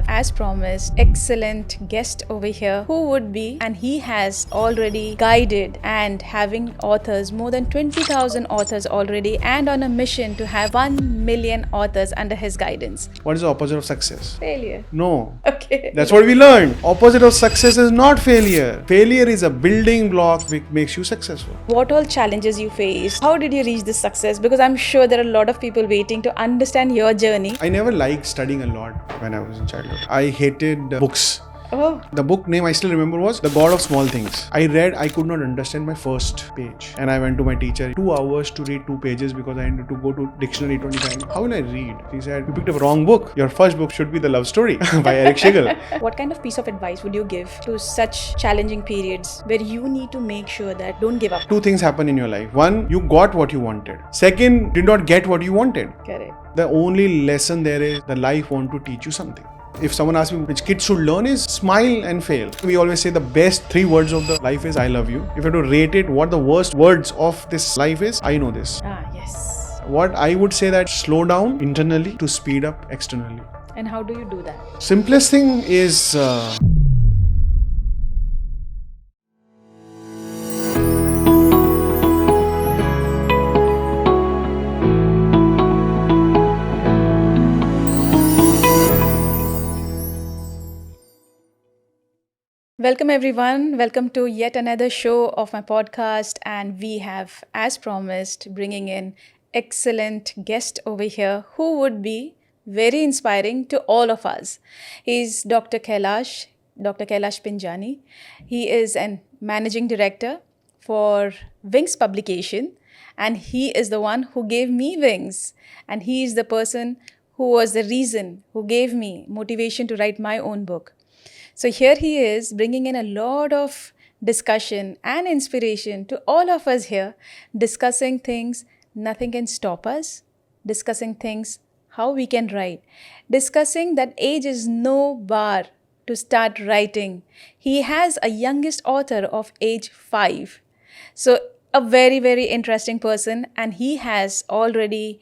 as promised, excellent guest over here who would be, and he has already guided and having authors, more than 20,000 authors already, and on a mission to have 1 million authors under his guidance. What is the opposite of success? Failure. No. Okay. That's what we learned. Opposite of success is not failure. Failure is a building block which makes you successful. What all challenges you faced? How did you reach this success? Because I'm sure there are a lot of people waiting to understand your journey. I never liked studying a lot when I was in childhood. I hated books. Oh. The book name I still remember was The God of Small Things. I read, I could not understand my first page. And I went to my teacher, 2 hours to read 2 pages because I needed to go to dictionary 20 times. How will I read? She said, you picked up a wrong book. Your first book should be The Love Story by Eric Schigel. What kind of piece of advice would you give to such challenging periods where you need to make sure that don't give up? 2 things happen in your life. 1, you got what you wanted. 2nd, did not get what you wanted. Correct. The only lesson there is the life want to teach you something. If someone asks me which kids should learn is smile and fail. We always say the best 3 words of the life is I love you. If you have to rate it what the worst words of this life is, I know this. Yes. What I would say that slow down internally to speed up externally. And how do you do that? Simplest thing is Welcome everyone. Welcome to yet another show of my podcast, and we have, as promised, bringing in excellent guest over here who would be very inspiring to all of us. He's Dr. Kailash Pinjani. He is an managing director for Wings Publication, and he is the one who gave me wings, and he is the person who was the reason who gave me motivation to write my own book. So here he is bringing in a lot of discussion and inspiration to all of us here, discussing things nothing can stop us, discussing things how we can write, discussing that age is no bar to start writing. He has a youngest author of age 5. So a very, very interesting person, and he has already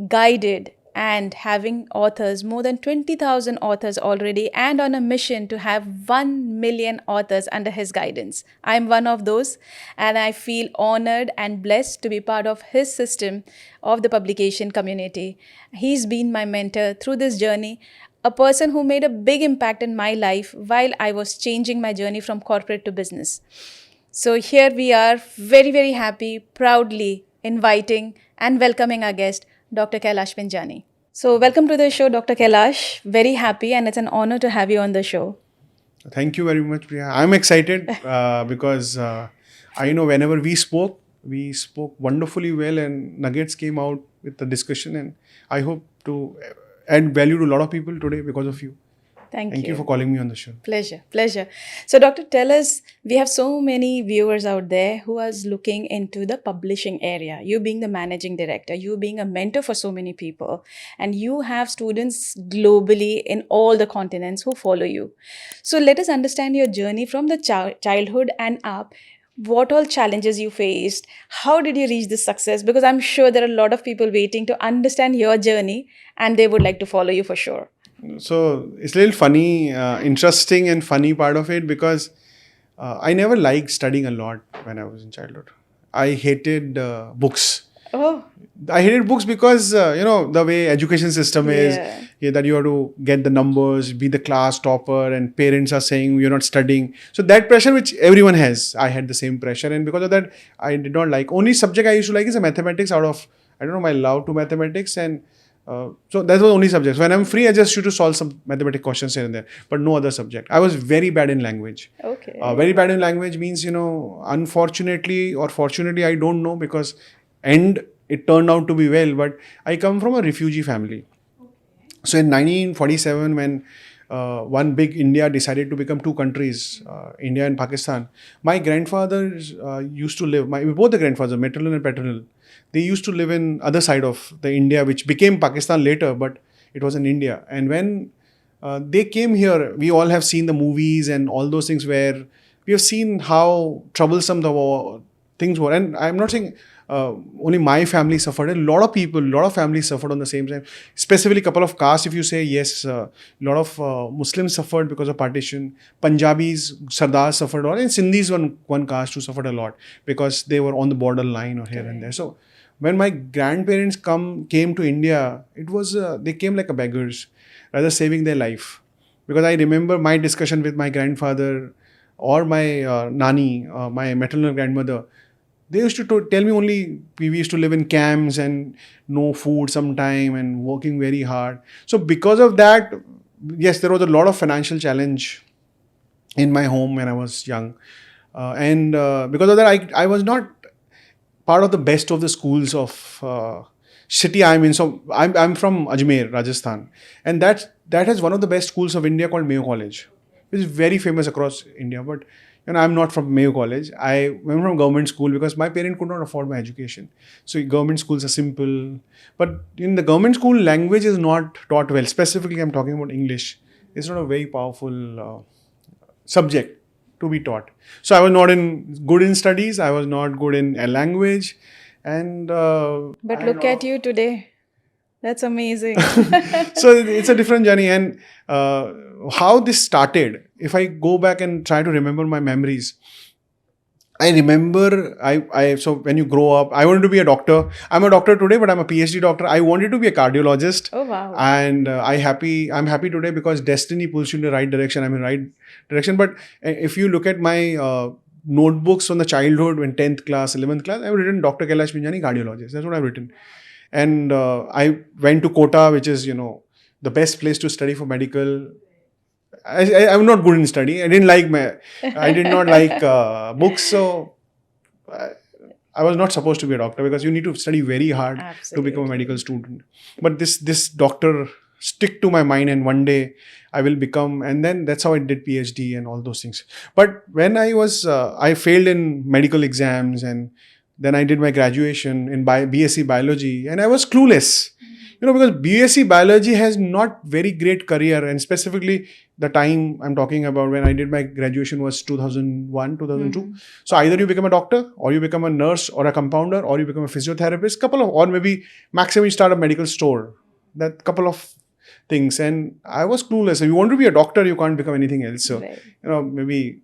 guided and having authors, more than 20,000 authors already, and on a mission to have 1 million authors under his guidance. I'm one of those, and I feel honored and blessed to be part of his system of the publication community. He's been my mentor through this journey, a person who made a big impact in my life while I was changing my journey from corporate to business. So here we are, very, very happy, proudly inviting and welcoming our guest, Dr. Kailash Pinjani. So welcome to the show, Dr. Kailash. Very happy, and it's an honor to have you on the show. Thank you very much, Preea. I'm excited because I know whenever we spoke wonderfully well, and nuggets came out with the discussion, and I hope to add value to a lot of people today because of you. Thank you for calling me on the show. Pleasure. So, Doctor, tell us, we have so many viewers out there who are looking into the publishing area. You being the managing director, you being a mentor for so many people, and you have students globally in all the continents who follow you. So, let us understand your journey from the childhood and up. What all challenges you faced? How did you reach this success? Because I'm sure there are a lot of people waiting to understand your journey, and they would like to follow you for sure. So it's a little funny, interesting and funny part of it because I never liked studying a lot when I was in childhood. I hated books. Oh. I hated books because, the way education system is, that you have to get the numbers, be the class topper, and parents are saying you're not studying. So that pressure which everyone has, I had the same pressure. And because of that, I did not like. Only subject I used to like is the mathematics out of, my love to mathematics. And so that was the only subject. When I'm free, I just used to solve some mathematical questions here and there, but no other subject. I was very bad in language. Okay. Very bad in language means, unfortunately or fortunately, I don't know because it turned out to be well, but I come from a refugee family. Okay. So in 1947, when one big India decided to become 2 countries, India and Pakistan, my grandfathers used to live, both the grandfathers, maternal and paternal, they used to live in other side of the India, which became Pakistan later, but it was in India. And when they came here, we all have seen the movies and all those things where we have seen how troublesome the things were. And I'm not saying only my family suffered. A lot of people, a lot of families suffered on the same time. Specifically, couple of castes. If you say yes, a lot of Muslims suffered because of partition. Punjabis, Sardars suffered a lot, and Sindhis one caste who suffered a lot because they were on the borderline or here and there. So when my grandparents came to India, it was they came like a beggars, rather saving their life. Because I remember my discussion with my grandfather or my nani, my maternal grandmother. They used to tell me only we used to live in camps and no food sometime and working very hard. So because of that, yes, there was a lot of financial challenge in my home when I was young. And because of that, I was not part of the best of the schools of city I'm in. So I'm from Ajmer, Rajasthan, and that has one of the best schools of India called Mayo College, which is very famous across India. But I'm not from Mayo College. I went from government school because my parents could not afford my education. So government schools are simple, but in the government school, language is not taught well. Specifically, I'm talking about English. It's not a very powerful subject to be taught. So I was not good in studies. I was not good in a language, and But look at you today. That's amazing. so it's a different journey. And how this started, if I go back and try to remember my memories, I remember so when you grow up, I wanted to be a doctor. I'm a doctor today, but I'm a PhD doctor. I wanted to be a cardiologist. Oh, wow. And I'm happy today because destiny pulls you in the right direction. I'm in the right direction. But if you look at my notebooks from the childhood, when 10th class, 11th class, I've written Dr. Kailash Pinjani, cardiologist. That's what I've written. And I went to Kota, which is, the best place to study for medical. I'm not good in study. I did not like books. So I was not supposed to be a doctor because you need to study very hard to become a medical student. But this doctor stick to my mind, and one day I will become, and then that's how I did PhD and all those things. But when I failed in medical exams, and then I did my graduation in BSc Biology, and I was clueless. Because BSc Biology has not very great career, and specifically the time I'm talking about when I did my graduation was 2001, 2002. Mm-hmm. So either you become a doctor, or you become a nurse or a compounder, or you become a physiotherapist, or maybe maximum you start a medical store. That couple of things. And I was clueless. If you want to be a doctor, you can't become anything else. So, right. Maybe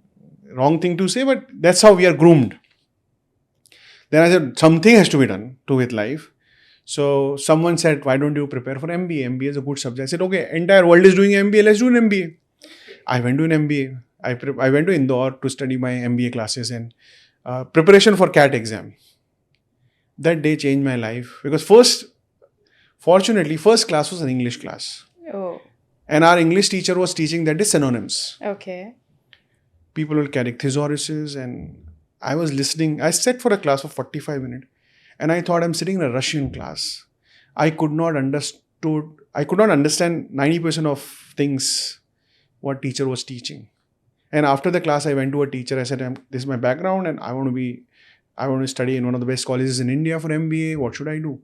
wrong thing to say, but that's how we are groomed. Then I said, something has to be done with life. So someone said, why don't you prepare for MBA? MBA is a good subject. I said, okay, entire world is doing MBA. Let's do an MBA. I went to an MBA. I went to Indore to study my MBA classes and preparation for CAT exam. That day changed my life because fortunately, first class was an English class. Oh. And our English teacher was teaching that is synonyms. Okay. People will carry thesauruses, and I was listening. I sat for a class for 45 minutes. And I thought I'm sitting in a Russian class. I could not understand 90% of things what teacher was teaching. And after the class, I went to a teacher. I said, this is my background and I want to study in one of the best colleges in India for MBA. What should I do?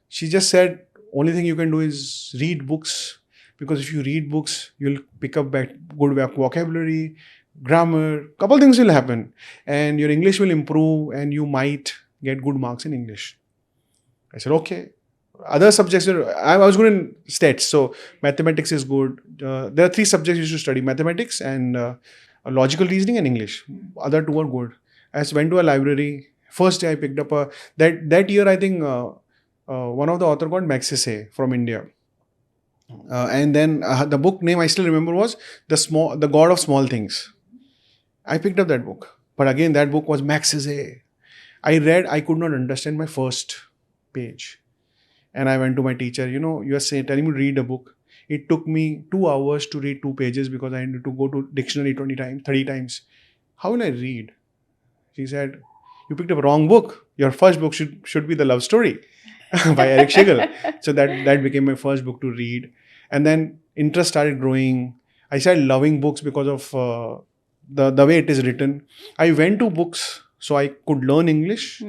She just said, only thing you can do is read books. Because if you read books, you'll pick up good vocabulary, grammar, couple things will happen. And your English will improve and you might get good marks in English. I said, okay. Other subjects, I was good in stats. So mathematics is good. There are 3 subjects you should study: mathematics and logical reasoning and English. Other 2 are good. I went to a library. First day I picked up that year I think one of the author called Max Essay from India. And then the book name I still remember was The God of Small Things. I picked up that book. But again, that book was Max Essay. I read, I could not understand my first page. And I went to my teacher, you are telling me to read a book. It took me 2 hours to read 2 pages because I had to go to dictionary 20 times, 30 times. How will I read? She said, you picked up a wrong book. Your first book should be The Love Story by Eric Schigel. So that became my first book to read. And then interest started growing. I started loving books because of the way it is written. I went to books so I could learn English,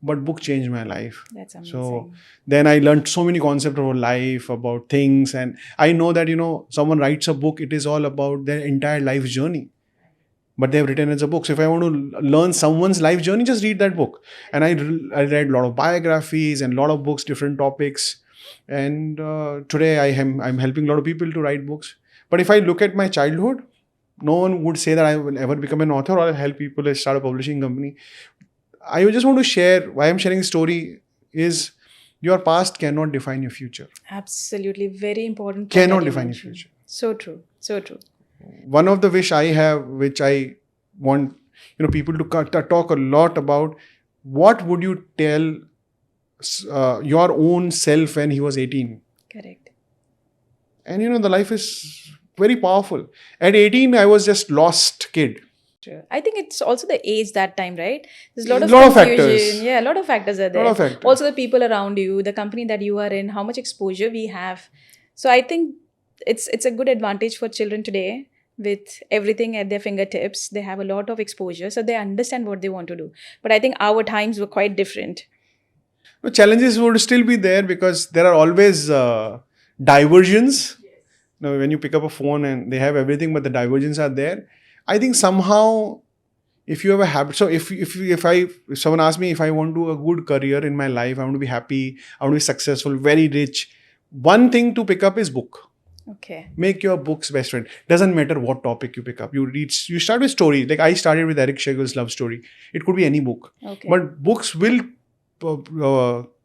but book changed my life. That's amazing. So then I learned so many concepts about life, about things. And I know that, someone writes a book, it is all about their entire life journey. but they have written as a book. So if I want to learn someone's life journey, just read that book. And I read a lot of biographies and a lot of books, different topics. And today I'm helping a lot of people to write books. But if I look at my childhood, no one would say that I will ever become an author or I'll help people to start a publishing company. I just want to share why I'm sharing this story is your past cannot define your future. Absolutely. Very important. Cannot define your future. So true. So true. One of the wish I have, which I want people to talk a lot about, what would you tell your own self when he was 18? Correct. And the life is very powerful. At 18, I was just lost kid. True. I think it's also the age that time, right? There's a lot of Lot of confusion. factors. Yeah, a lot of factors are there. Lot of factors. Also the people around you, the company that you are in, how much exposure we have. So I think it's a good advantage for children today with everything at their fingertips. They have a lot of exposure, so they understand what they want to do. But I think our times were quite different. The challenges would still be there because there are always diversions. When you pick up a phone and they have everything, but the diversions are there. I think somehow, if you have a habit, so if someone asks me if I want to do a good career in my life, I want to be happy, I want to be successful, very rich, one thing to pick up is book. Okay. Make your books best friend. Doesn't matter what topic you pick up. You start with story. Like I started with Eric Shegel's love story. It could be any book. Okay. But books will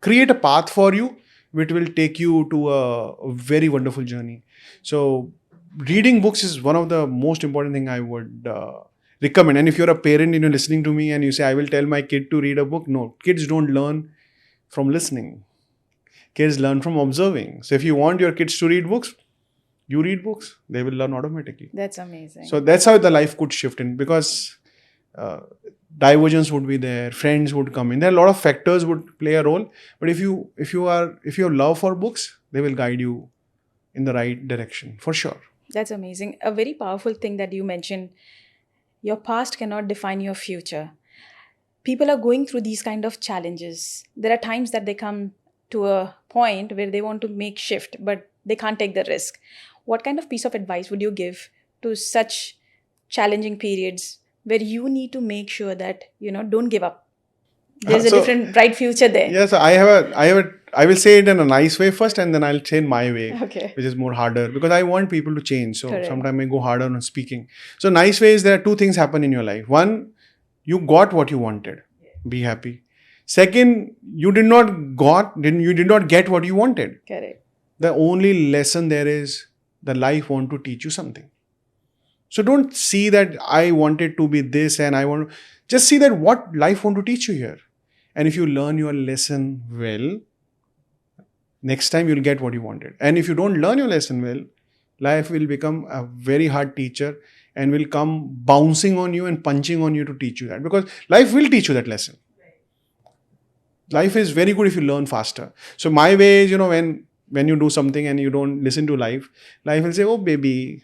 create a path for you, which will take you to a very wonderful journey. So reading books is one of the most important thing I would recommend. And if you're a parent and you're listening to me and you say, I will tell my kid to read a book. No, kids don't learn from listening. Kids learn from observing. So if you want your kids to read books, you read books, they will learn automatically. That's amazing. So that's how the life could shift in, because divergence would be there, friends would come in. There are a lot of factors would play a role. But if you have love for books, they will guide you in the right direction for sure. That's amazing. A very powerful thing that you mentioned. Your past cannot define your future. People are going through these kind of challenges. There are times that they come to a point where they want to make shift, but they can't take the risk. What kind of piece of advice would you give to such challenging periods where you need to make sure that, don't give up? There's a different bright future there. Yeah, so I will say it in a nice way first, and then I'll say in my way, Okay. which is more harder, because I want people to change. So Correct. sometimes I go harder on speaking. So nice way is there are two things happen in your life. One, you got what you wanted. Be happy. Second, you did not get what you wanted. Correct. The only lesson there is the life want to teach you something. So don't see that I wanted to be this and I want to, just see that what life want to teach you here. And if you learn your lesson well, next time you'll get what you wanted. And if you don't learn your lesson well, life will become a very hard teacher and will come bouncing on you and punching on you to teach you that. Because life will teach you that lesson. Life is very good if you learn faster. So my way is, when you do something and you don't listen to life will say, oh baby,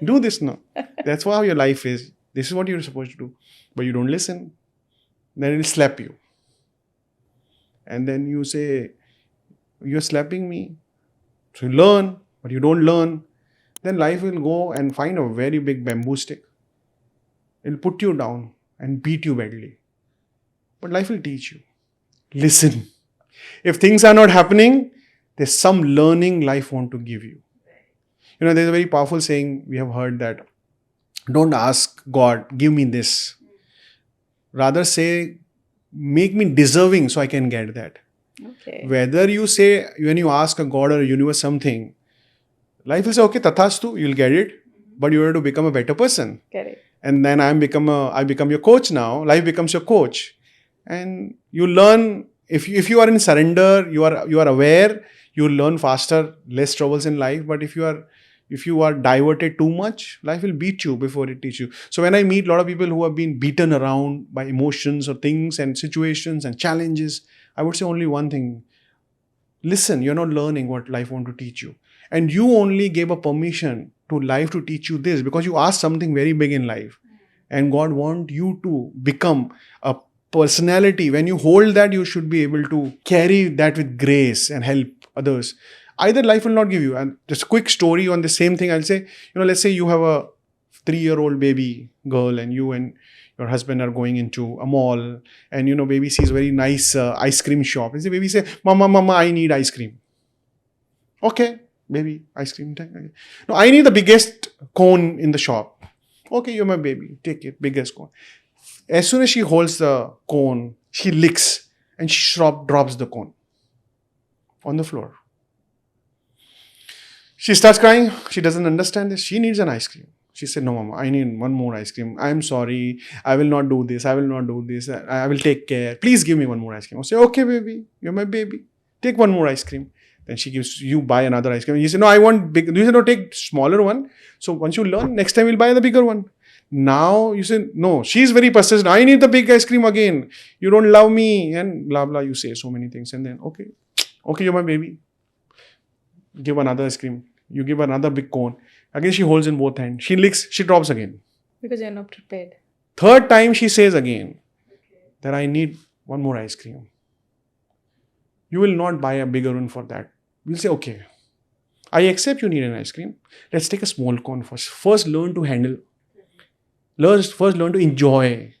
do this now. That's how your life is. This is what you're supposed to do. But you don't listen. Then it will slap you. And then you say, you're slapping me. So you learn, but you don't learn. Then life will go and find a very big bamboo stick. It'll put you down and beat you badly. But life will teach you. Listen. If things are not happening, there's some learning life want to give you. There's a very powerful saying we have heard that don't ask God, give me this. Rather say, make me deserving so I can get that. Okay. Whether you say, when you ask a God or a universe something, life will say, okay, tathastu, you'll get it, but you have to become a better person. Correct. And then I become your coach now. Life becomes your coach. And you learn, if you are in surrender, you are aware, you will learn faster, less troubles in life. But if you are diverted too much, life will beat you before it teach you. So when I meet a lot of people who have been beaten around by emotions or things and situations and challenges, I would say only one thing. Listen, you're not learning what life wants to teach you. And you only gave a permission to life to teach you this because you asked something very big in life. And God wants you to become a personality. When you hold that, you should be able to carry that with grace and help others. Either life will not give you. And just a quick story on the same thing, I'll say, let's say you have a 3-year-old baby girl and you and your husband are going into a mall and, baby sees very nice ice cream shop. And the baby say, Mama, I need ice cream. Okay, baby, ice cream. No, I need the biggest cone in the shop. Okay, you're my baby. Take it, biggest cone. As soon as she holds the cone, she licks and she drops the cone on the floor. She starts crying. She doesn't understand this. She needs an ice cream. She said, no, Mama, I need one more ice cream. I'm sorry. I will not do this. I will not do this. I will take care. Please give me one more ice cream. I say, okay, baby. You're my baby. Take one more ice cream. Then she gives you buy another ice cream. You say, no, I want big. You say, no, take smaller one. So once you learn, next time we'll buy the bigger one. Now you say, no, she's very persistent. I need the big ice cream again. You don't love me. And blah, blah. You say so many things. And then, okay, you're my baby. Give another ice cream. You give another big cone. Again, she holds in both hands. She licks, she drops again. Because you're not prepared. Third time, she says again that I need one more ice cream. You will not buy a bigger one for that. We'll say, okay, I accept you need an ice cream. Let's take a small cone first. First, learn to handle. First, learn to enjoy.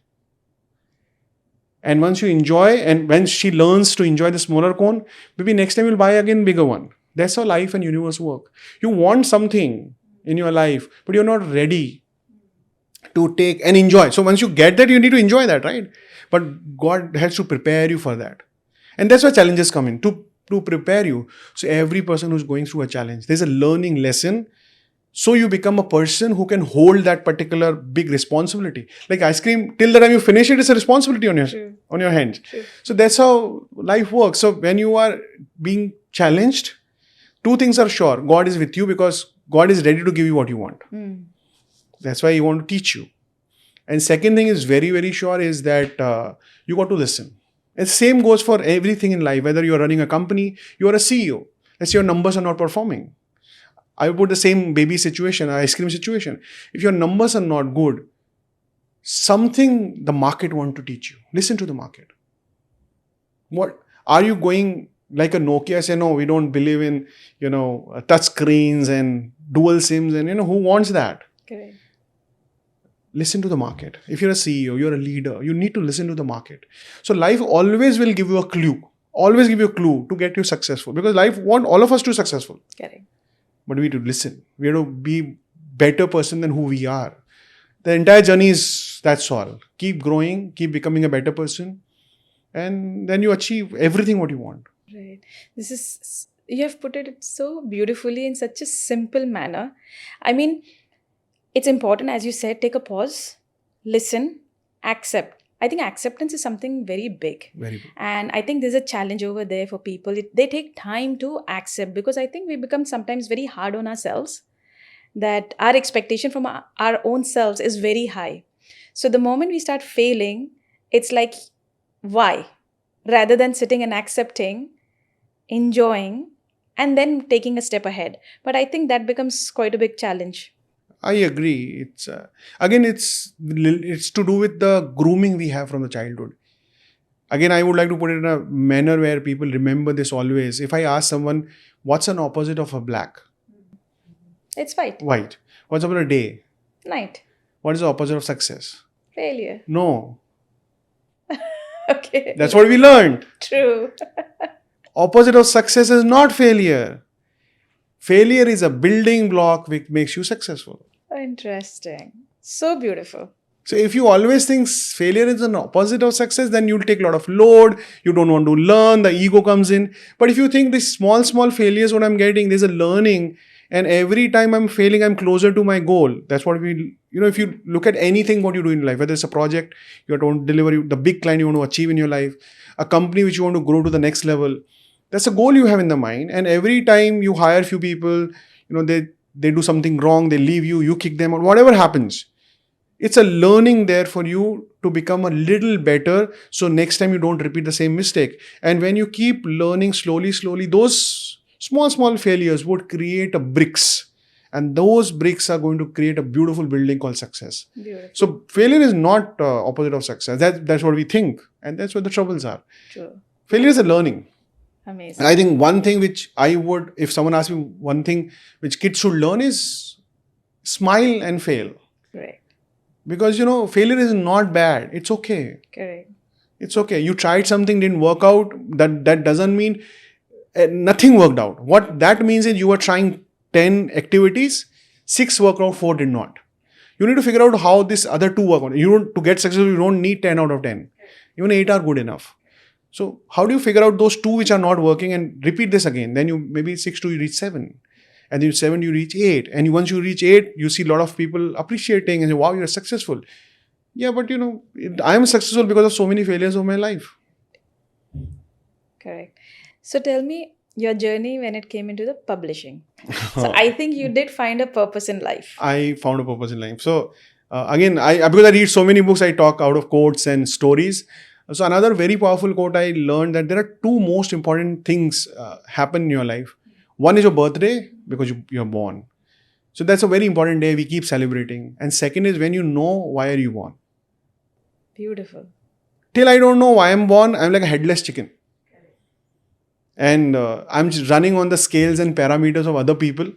And once you enjoy, and when she learns to enjoy the smaller cone, maybe next time you'll buy again bigger one. That's how life and universe work. You want something in your life, but you're not ready to take and enjoy. So once you get that, you need to enjoy that, right? But God has to prepare you for that. And that's where challenges come in, to prepare you. So every person who's going through a challenge, there's a learning lesson. So you become a person who can hold that particular big responsibility. Like ice cream, till the time you finish it, it's a responsibility on your hands. True. So that's how life works. So when you are being challenged, two things are sure. God is with you because God is ready to give you what you want. That's why He wants to teach you. And second thing is very, very sure is that you got to listen. And same goes for everything in life. Whether you're running a company, you're a CEO. Let's say your numbers are not performing. I would put the same baby situation, ice cream situation. If your numbers are not good, something the market wants to teach you. Listen to the market. What are you going like a Nokia? Say, no, we don't believe in, touch screens and dual SIMs and, who wants that? Correct. Listen to the market. If you're a CEO, you're a leader, you need to listen to the market. So life always will give you a clue. Always give you a clue to get you successful. Because life wants all of us to be successful. Correct. But we have to listen. We have to be better person than who we are. The entire journey is, that's all. Keep growing, keep becoming a better person. And then you achieve everything what you want. Right. You have put it so beautifully in such a simple manner. I mean, it's important, as you said, take a pause, listen, accept. I think acceptance is something very big. Very big. And I think there's a challenge over there for people. They take time to accept because I think we become sometimes very hard on ourselves, that our expectation from our own selves is very high. So the moment we start failing, it's like, why? Rather than sitting and accepting, enjoying, and then taking a step ahead. But I think that becomes quite a big challenge. I agree. It's again, it's to do with the grooming we have from the childhood. Again, I would like to put it in a manner where people remember this always. If I ask someone, what's an opposite of a black? It's white. White. What's about a day? Night. What is the opposite of success? Failure. No. Okay. That's what we learned. True. Opposite of success is not failure. Failure is a building block which makes you successful. Interesting. So beautiful. So if you always think failure is an opposite of success, then you'll take a lot of load. You don't want to learn. The ego comes in. But if you think these small failures, what I'm getting, there's a learning. And every time I'm failing, I'm closer to my goal. That's what if you look at anything what you do in life, whether it's a project you want to deliver, the big client you want to achieve in your life, a company which you want to grow to the next level, that's a goal you have in the mind. And every time you hire few people, they do something wrong, they leave you, you kick them out, whatever happens. It's a learning there for you to become a little better. So next time you don't repeat the same mistake. And when you keep learning slowly, those small failures would create a bricks. And those bricks are going to create a beautiful building called success. Beautiful. So failure is not opposite of success. That's what we think. And that's where the troubles are. True. Failure is a learning. Amazing. And I think one thing which if someone asks me one thing which kids should learn is smile and fail. Correct. Because, failure is not bad. It's okay. Correct. It's okay. You tried something, didn't work out. That doesn't mean nothing worked out. What that means is you were trying 10 activities, 6 worked out, 4 did not. You need to figure out how this other 2 work on. To get successful, you don't need 10 out of 10. Even 8 are good enough. So how do you figure out those 2 which are not working and repeat this again? Then you maybe 6 to you reach 7. And then 7 you reach 8. And once you reach 8, you see a lot of people appreciating and say, wow, you're successful. Yeah, but I am successful because of so many failures of my life. Correct. So tell me your journey when it came into the publishing. So I think you did find a purpose in life. I found a purpose in life. So again, because I read so many books, I talk out of quotes and stories. So another very powerful quote I learned that there are 2 most important things happen in your life. One is your birthday, because you're born. So that's a very important day we keep celebrating. And second is when you know why are you born. Beautiful. Till I don't know why I'm born, I'm like a headless chicken. And I'm just running on the scales and parameters of other people.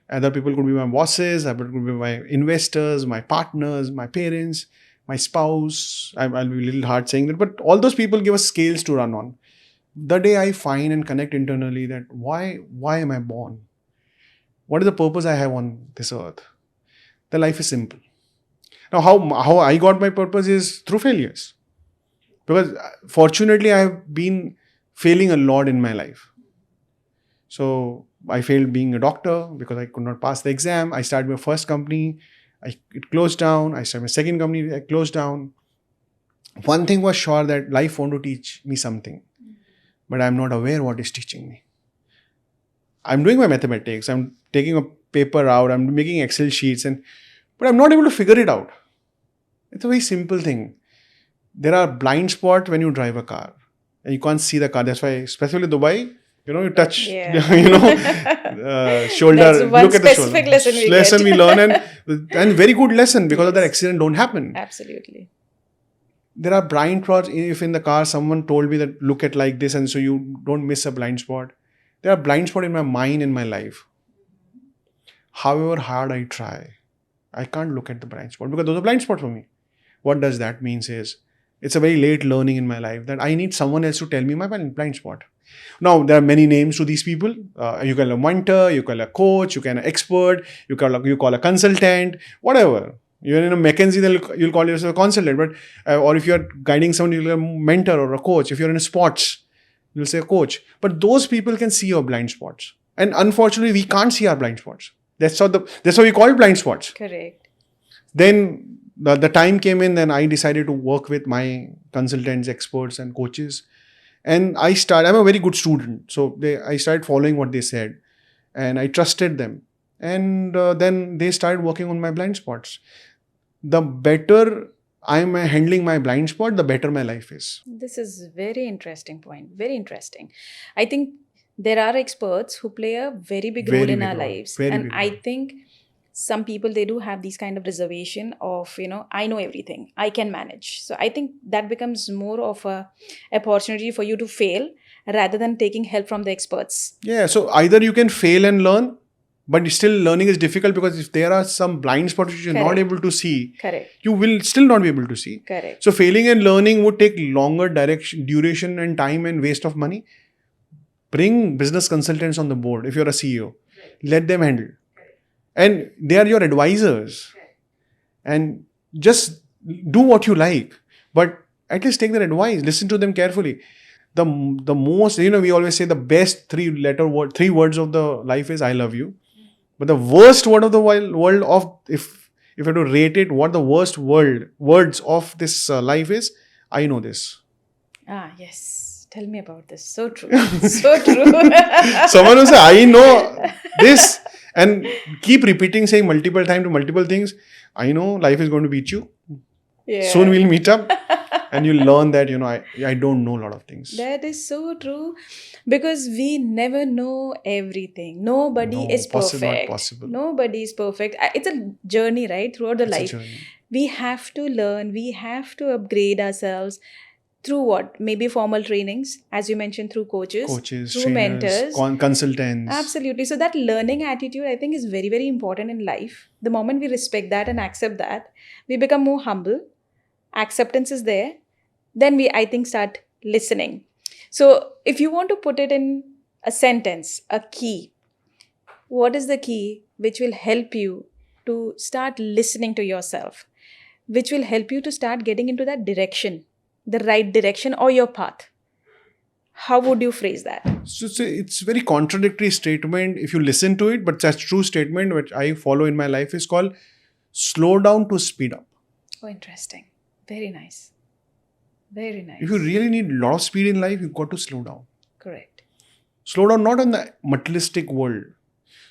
Other people could be my bosses, other could be my investors, my partners, my parents, my spouse. I'll be a little hard saying that, but all those people give us scales to run on. The day I find and connect internally that why am I born? What is the purpose I have on this earth? The life is simple. Now, how I got my purpose is through failures. Because fortunately, I have been failing a lot in my life. So I failed being a doctor because I could not pass the exam. I started my first company. It closed down. I started my second company. It closed down. One thing was sure that life wanted to teach me something. But I'm not aware what it's teaching me. I'm doing my mathematics. I'm taking a paper out. I'm making Excel sheets. But I'm not able to figure it out. It's a very simple thing. There are blind spots when you drive a car. And you can't see the car. That's why, especially Dubai, you touch, shoulder, That's one look at the shoulder. specific lesson we learn and very good lesson because of that accident don't happen. Absolutely. There are blind spots. If in the car someone told me that look at like this and so you don't miss a blind spot. There are blind spots in my mind, in my life. However hard I try, I can't look at the blind spot because those are blind spots for me. What does that mean is, it's a very late learning in my life that I need someone else to tell me my blind spot. Now, there are many names to these people. You call a mentor, you call a coach, you call an expert, you call a consultant, whatever. Even in a McKinsey, you'll call yourself a consultant. But or if you're guiding someone, you'll be a mentor or a coach. If you're in sports, you'll say a coach. But those people can see your blind spots. And unfortunately, we can't see our blind spots. That's why we call it blind spots. Correct. Then the time came in, then I decided to work with my consultants, experts, and coaches. And I'm a very good student. So I started following what they said. And I trusted them. And then they started working on my blind spots. The better I'm handling my blind spot, the better my life is. This is very interesting point. Very interesting. I think there are experts who play a very big role in our lives. And I think some people, they do have these kind of reservation of, I know everything. I can manage. So I think that becomes more of a opportunity for you to fail rather than taking help from the experts. Yeah. So either you can fail and learn, but still learning is difficult because if there are some blind spots which you're not able to see, you will still not be able to see. Correct. So failing and learning would take longer duration and time and waste of money. Bring business consultants on the board if you're a CEO. Let them handle. And they are your advisors. And just do what you like. But at least take their advice. Listen to them carefully. The most, we always say the best 3 words of the life is I love you. But the worst word of the world of, if you have to rate it, what the worst words of this life is, I know this. Yes. Tell me about this. So true. So true. Someone will say, I know this. And keep repeating, saying multiple times to multiple things. I know life is going to beat you. Yeah. Soon we'll meet up. And you'll learn that, I don't know a lot of things. That is so true. Because we never know everything. Nobody is perfect. Not possible. Nobody is perfect. It's a journey, right? Throughout the life. We have to learn. We have to upgrade ourselves. Through what? Maybe formal trainings, as you mentioned, through coaches, Coaches, through trainers, mentors. consultants. Absolutely. So that learning attitude, I think, is very, very important in life. The moment we respect that and accept that, we become more humble. Acceptance is there. Then we, I think, start listening. So if you want to put it in a sentence, a key, what is the key which will help you to start listening to yourself, which will help you to start getting into that direction, the right direction or your path? How would you phrase that? So it's very contradictory statement if you listen to it, but that's true statement which I follow in my life is called slow down to speed up. Oh, interesting. Very nice. Very If you nice. really need a lot of speed in life, you've got to slow down. Correct. Slow down not in the materialistic world.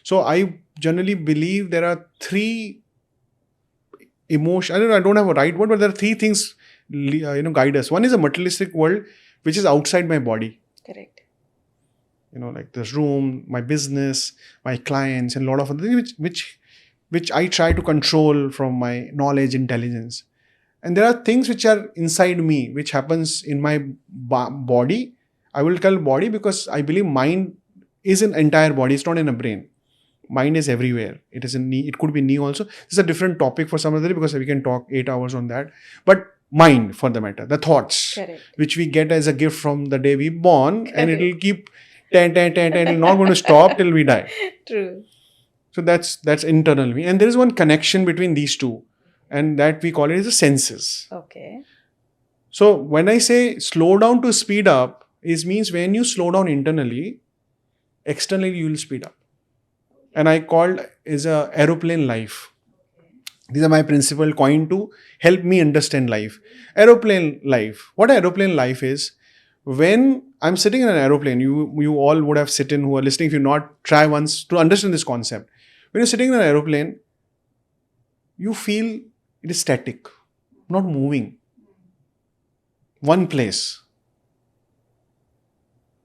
So I generally believe there are three emotion. I don't have a right word, but there are three things guide us. One is a materialistic world, which is outside my body. Correct. Like this room, my business, my clients, and a lot of other things which I try to control from my knowledge, intelligence. And there are things which are inside me, which happens in my body. I will tell body because I believe mind is an entire body. It's not in a brain. Mind is everywhere. It is in knee. It could be knee also. This is a different topic for some other day because we can talk 8 hours on that. But mind, for the matter, the thoughts, Correct. which we get as a gift from the day we born, and it will Correct. keep 10, 10, 10, 10. It's not going to stop till we die. True. So that's internal me. And there is one connection between these two. And that we call it as the senses. Okay. So when I say slow down to speed up, it means when you slow down internally, externally you will speed up. And I called is a aeroplane life. These are my principle coined to help me understand life. Aeroplane life. What aeroplane life is, when I'm sitting in an aeroplane, you all would have sitting who are listening, if you not try once to understand this concept. When you're sitting in an aeroplane, you feel it is static, not moving. One place.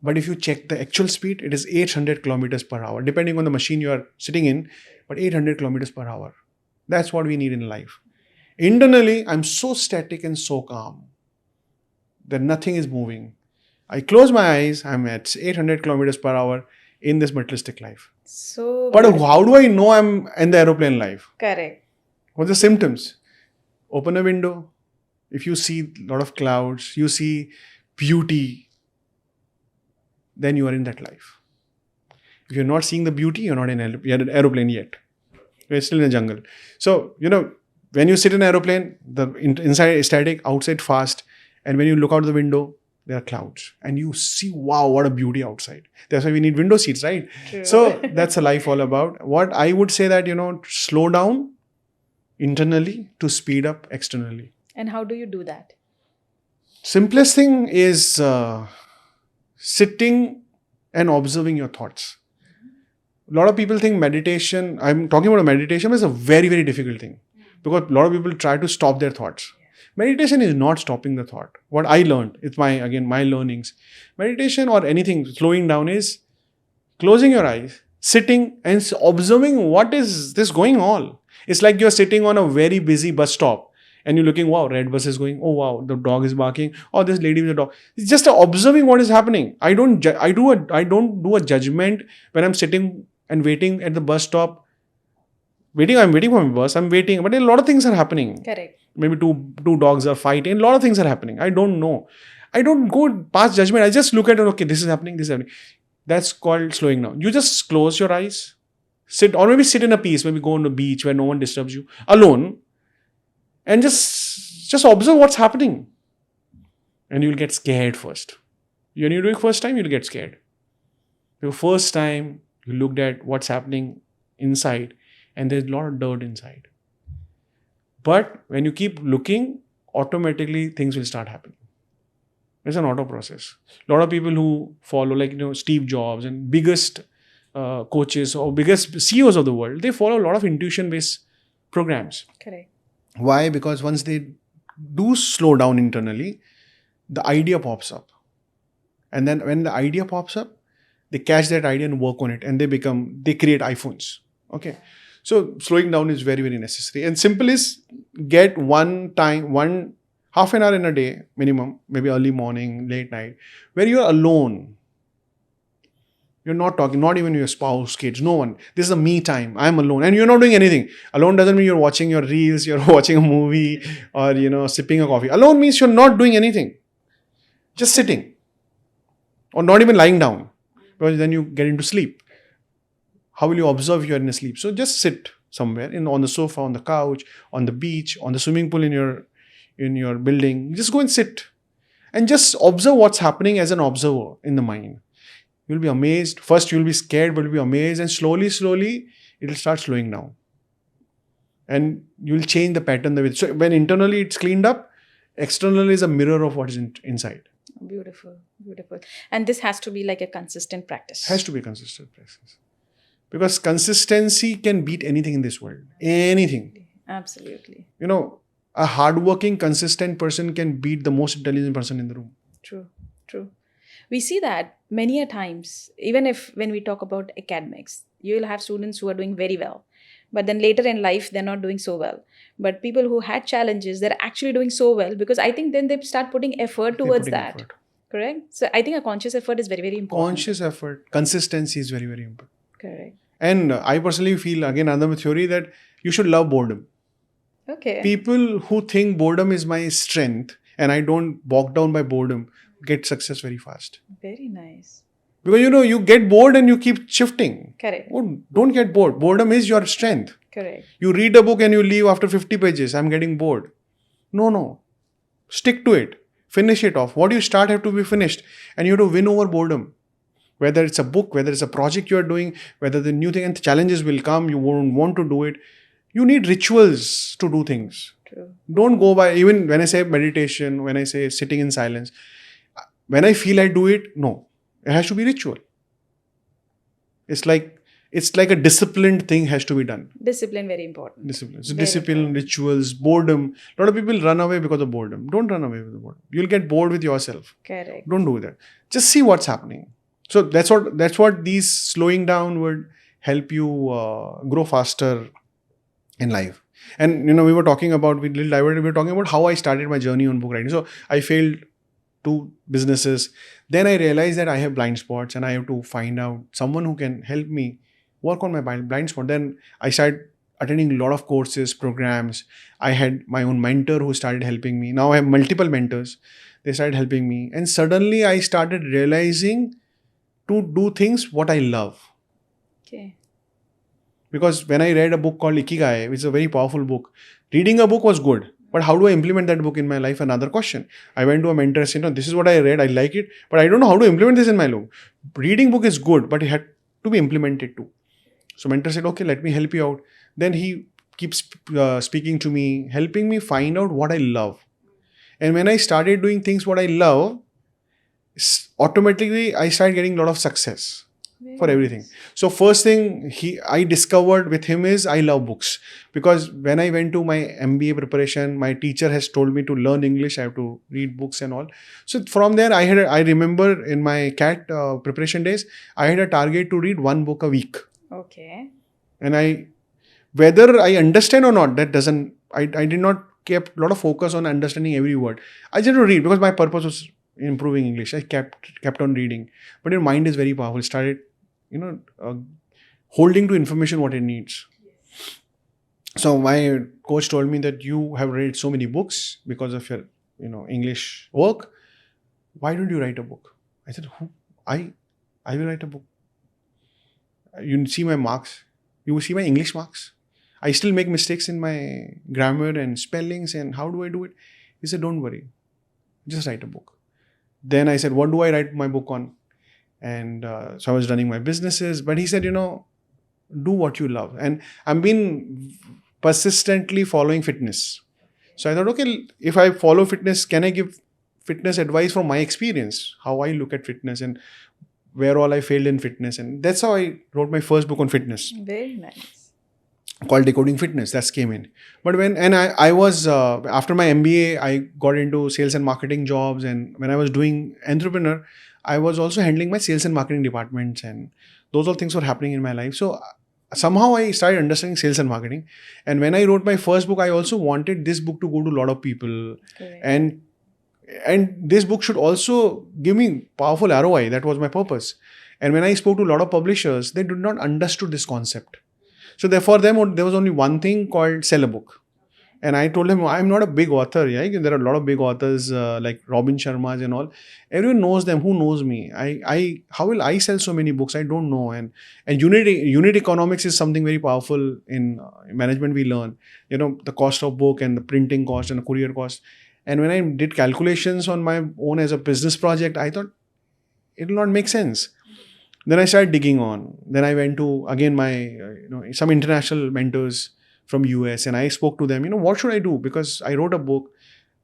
But if you check the actual speed, it is 800 kilometers per hour, depending on the machine you are sitting in, but 800 kilometers per hour. That's what we need in life. Internally, I'm so static and so calm that nothing is moving. I close my eyes, I'm at 800 kilometers per hour in this materialistic life. So But beautiful. how do I know I'm in the aeroplane life? Correct. What's the symptoms? Open a window. If you see a lot of clouds, you see beauty, then you are in that life. If you're not seeing the beauty, you're not in an aeroplane yet. You're still in the jungle. So, when you sit in an aeroplane, the inside is static, outside fast. And when you look out the window, there are clouds. And you see, wow, what a beauty outside. That's why we need window seats, right? True. So that's a life all about. What I would say that, slow down internally to speed up externally. And how do you do that? Simplest thing is sitting and observing your thoughts. A lot of people think meditation, I'm talking about a meditation, is a very, very difficult thing. Because a lot of people try to stop their thoughts. Meditation is not stopping the thought. What I learned, it's my learnings. Meditation or anything, slowing down is closing your eyes, sitting and observing what is this going on. It's like you're sitting on a very busy bus stop and you're looking, wow, red bus is going. Oh, wow, the dog is barking. Oh, this lady with a dog. It's just observing what is happening. I don't do a judgment when I'm sitting and waiting at the bus stop. I'm waiting for my bus. I'm waiting, but a lot of things are happening. Correct. Maybe two dogs are fighting. A lot of things are happening. I don't know. I don't go past judgment. I just look at it. Okay, this is happening. This is happening. That's called slowing down. You just close your eyes, sit, or maybe sit in a peace. Maybe go on the beach where no one disturbs you, alone, and just observe what's happening. And you'll get scared first. When you're doing first time, you'll get scared. The first time you looked at what's happening inside, and there's a lot of dirt inside. But when you keep looking, automatically things will start happening. It's an auto process. A lot of people who follow, Steve Jobs and biggest coaches or biggest CEOs of the world, they follow a lot of intuition-based programs. Correct. Why? Because once they do slow down internally, the idea pops up. And then when the idea pops up, they catch that idea and work on it. And they create iPhones. Okay. So slowing down is very, very necessary. And simple is get how half an hour in a day, minimum, maybe early morning, late night, where you're alone. You're not talking, not even your spouse, kids, no one. This is a me time. I'm alone. And you're not doing anything. Alone doesn't mean you're watching your reels, you're watching a movie, or, sipping a coffee. Alone means you're not doing anything. Just sitting. Or not even lying down. Because then you get into sleep. How will you observe you're in a sleep? So just sit somewhere, on the sofa, on the couch, on the beach, on the swimming pool in your building. Just go and sit. And just observe what's happening as an observer in the mind. You'll be amazed. First, you'll be scared, but you'll be amazed. And slowly, it'll start slowing down. And you'll change the pattern. So when internally it's cleaned up, externally is a mirror of what is inside. Beautiful. And this has to be like a consistent practice. Has to be a consistent practice. Because consistency can beat anything in this world. Anything. Absolutely. A hardworking, consistent person can beat the most intelligent person in the room. True. We see that many a times, even when we talk about academics, you will have students who are doing very well. But then later in life, they're not doing so well. But people who had challenges, they're actually doing so well because I think then they start putting effort towards that. Effort. Correct? So I think a conscious effort is very, very important. Conscious effort, consistency is very, very important. Correct. And I personally feel, again, another theory that you should love boredom. Okay. People who think boredom is my strength and I don't bog down by boredom get success very fast. Very nice. Because you get bored and you keep shifting. Correct. Oh, don't get bored. Boredom is your strength. Correct. You read a book and you leave after 50 pages. I'm getting bored. No. Stick to it. Finish it off. What you start have to be finished. And you have to win over boredom. Whether it's a book, whether it's a project you are doing, whether the new thing and the challenges will come, you won't want to do it. You need rituals to do things. True. Don't go by, even when I say meditation, when I say sitting in silence, when I feel I do it, no. It has to be ritual. It's like a disciplined thing has to be done. Discipline, very important. Discipline. So discipline, rituals, boredom. A lot of people run away because of boredom. Don't run away with the boredom. You'll get bored with yourself. Correct. Don't do that. Just see what's happening. So that's what these slowing down would help you grow faster in life. And we were talking about, we were talking about how I started my journey on book writing. So I failed 2 businesses. Then I realized that I have blind spots and I have to find out someone who can help me work on my blind spot. Then I started attending a lot of courses, programs. I had my own mentor who started helping me. Now I have multiple mentors. They started helping me. And suddenly I started realizing to do things what I love. Okay. Because when I read a book called Ikigai, which is a very powerful book, reading a book was good. But how do I implement that book in my life? Another question. I went to a mentor and said, no, this is what I read. I like it. But I don't know how to implement this in my life. Reading book is good, but it had to be implemented too. So mentor said, okay, let me help you out. Then he keeps speaking to me, helping me find out what I love. And when I started doing things what I love, automatically I started getting a lot of success. For everything. So first thing I discovered with him is I love books. Because when I went to my MBA preparation, my teacher has told me to learn English. I have to read books and all. So from there, I remember in my CAT preparation days, I had a target to read 1 book a week. Okay. And whether I understand or not, I did not keep a lot of focus on understanding every word. I just read because my purpose was improving English. I kept on reading. But your mind is very powerful. It started holding to information what it needs. Yes. So my coach told me that you have read so many books because of your English work. Why don't you write a book? I said, I will write a book. You see my marks. You will see my English marks. I still make mistakes in my grammar and spellings, and how do I do it? He said, don't worry. Just write a book. Then I said, what do I write my book on? And so I was running my businesses. But he said, do what you love. And I've been persistently following fitness. So I thought, okay, if I follow fitness, can I give fitness advice from my experience? How I look at fitness and where all I failed in fitness. And that's how I wrote my first book on fitness. Very nice. Called Decoding Fitness. That came in. But I was, after my MBA, I got into sales and marketing jobs. And when I was doing entrepreneur, I was also handling my sales and marketing departments, and those all things were happening in my life. So somehow I started understanding sales and marketing. And when I wrote my first book, I also wanted this book to go to a lot of people. Correct. And this book should also give me powerful ROI. That was my purpose. And when I spoke to a lot of publishers, they did not understood this concept. So therefore, them there was only one thing called sell a book. And I told him, I'm not a big author. Yeah, there are a lot of big authors like Robin Sharma's and all. Everyone knows them. Who knows me? How will I sell so many books? I don't know. And unit economics is something very powerful in management. We learn, the cost of book and the printing cost and the courier cost. And when I did calculations on my own as a business project, I thought it will not make sense. Then I started digging on. Then I went to again my some international mentors from US, and I spoke to them, what should I do? Because I wrote a book,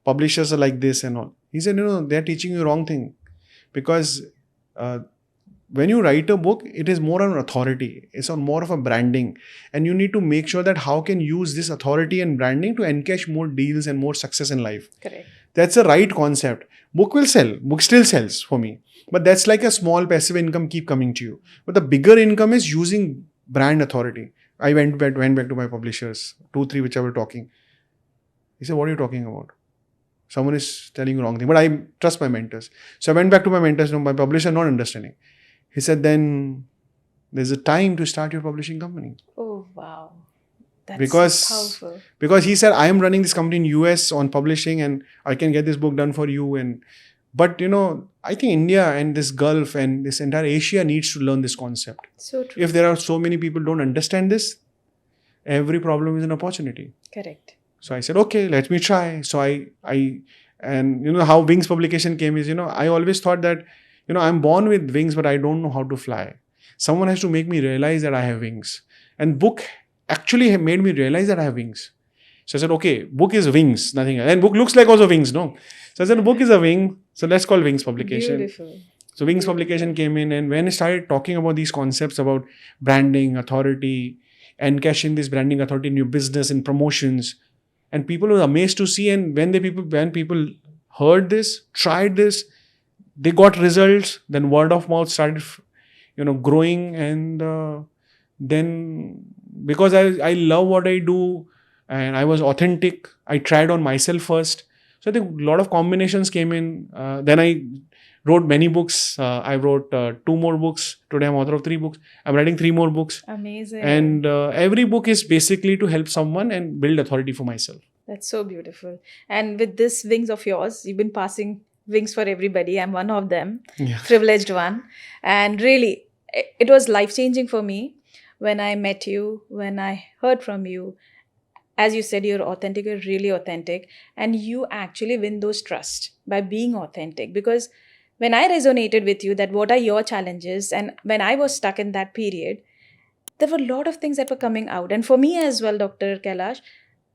publishers are like this and all. He said, they're teaching you wrong thing. Because when you write a book, it is more on authority. It's on more of a branding. And you need to make sure that how can you use this authority and branding to encash more deals and more success in life. Correct. That's the right concept. Book will sell. Book still sells for me. But that's like a small passive income keep coming to you. But the bigger income is using brand authority. I went back to my publishers, 2, 3, which I were talking. He said, what are you talking about? Someone is telling you wrong thing. But I trust my mentors. So I went back to my mentors. My publisher not understanding. He said, then there's a time to start your publishing company. Oh, wow. That's powerful. Because he said, I am running this company in US on publishing and I can get this book done for you. But I think India and this Gulf and this entire Asia needs to learn this concept. So true. If there are so many people don't understand this, every problem is an opportunity. Correct. So I said, okay, let me try. So and how Wings publication came is, I always thought that, I'm born with wings, but I don't know how to fly. Someone has to make me realize that I have wings. And book actually made me realize that I have wings. So I said, okay, book is wings, nothing else. And book looks like also wings, no? So I said, book is a wing. So let's call Wings publication. Beautiful. So Wings publication came in, and when I started talking about these concepts about branding, authority, and cashing this branding authority in your business and promotions, and people were amazed to see. And when people heard this, tried this, they got results. Then word of mouth started, growing. And then because I love what I do, and I was authentic, I tried on myself first. So I think a lot of combinations came in. Then I wrote many books. I wrote 2 more books. Today I'm author of 3 books. I'm writing 3 more books. Amazing. And every book is basically to help someone and build authority for myself. That's so beautiful. And with this wings of yours, you've been passing wings for everybody. I'm one of them, privileged one. And really, it was life-changing for me when I met you, when I heard from you. As you said, you're authentic, you're really authentic. And you actually win those trust by being authentic. Because when I resonated with you that what are your challenges, and when I was stuck in that period, there were a lot of things that were coming out. And for me as well, Dr. Kailash,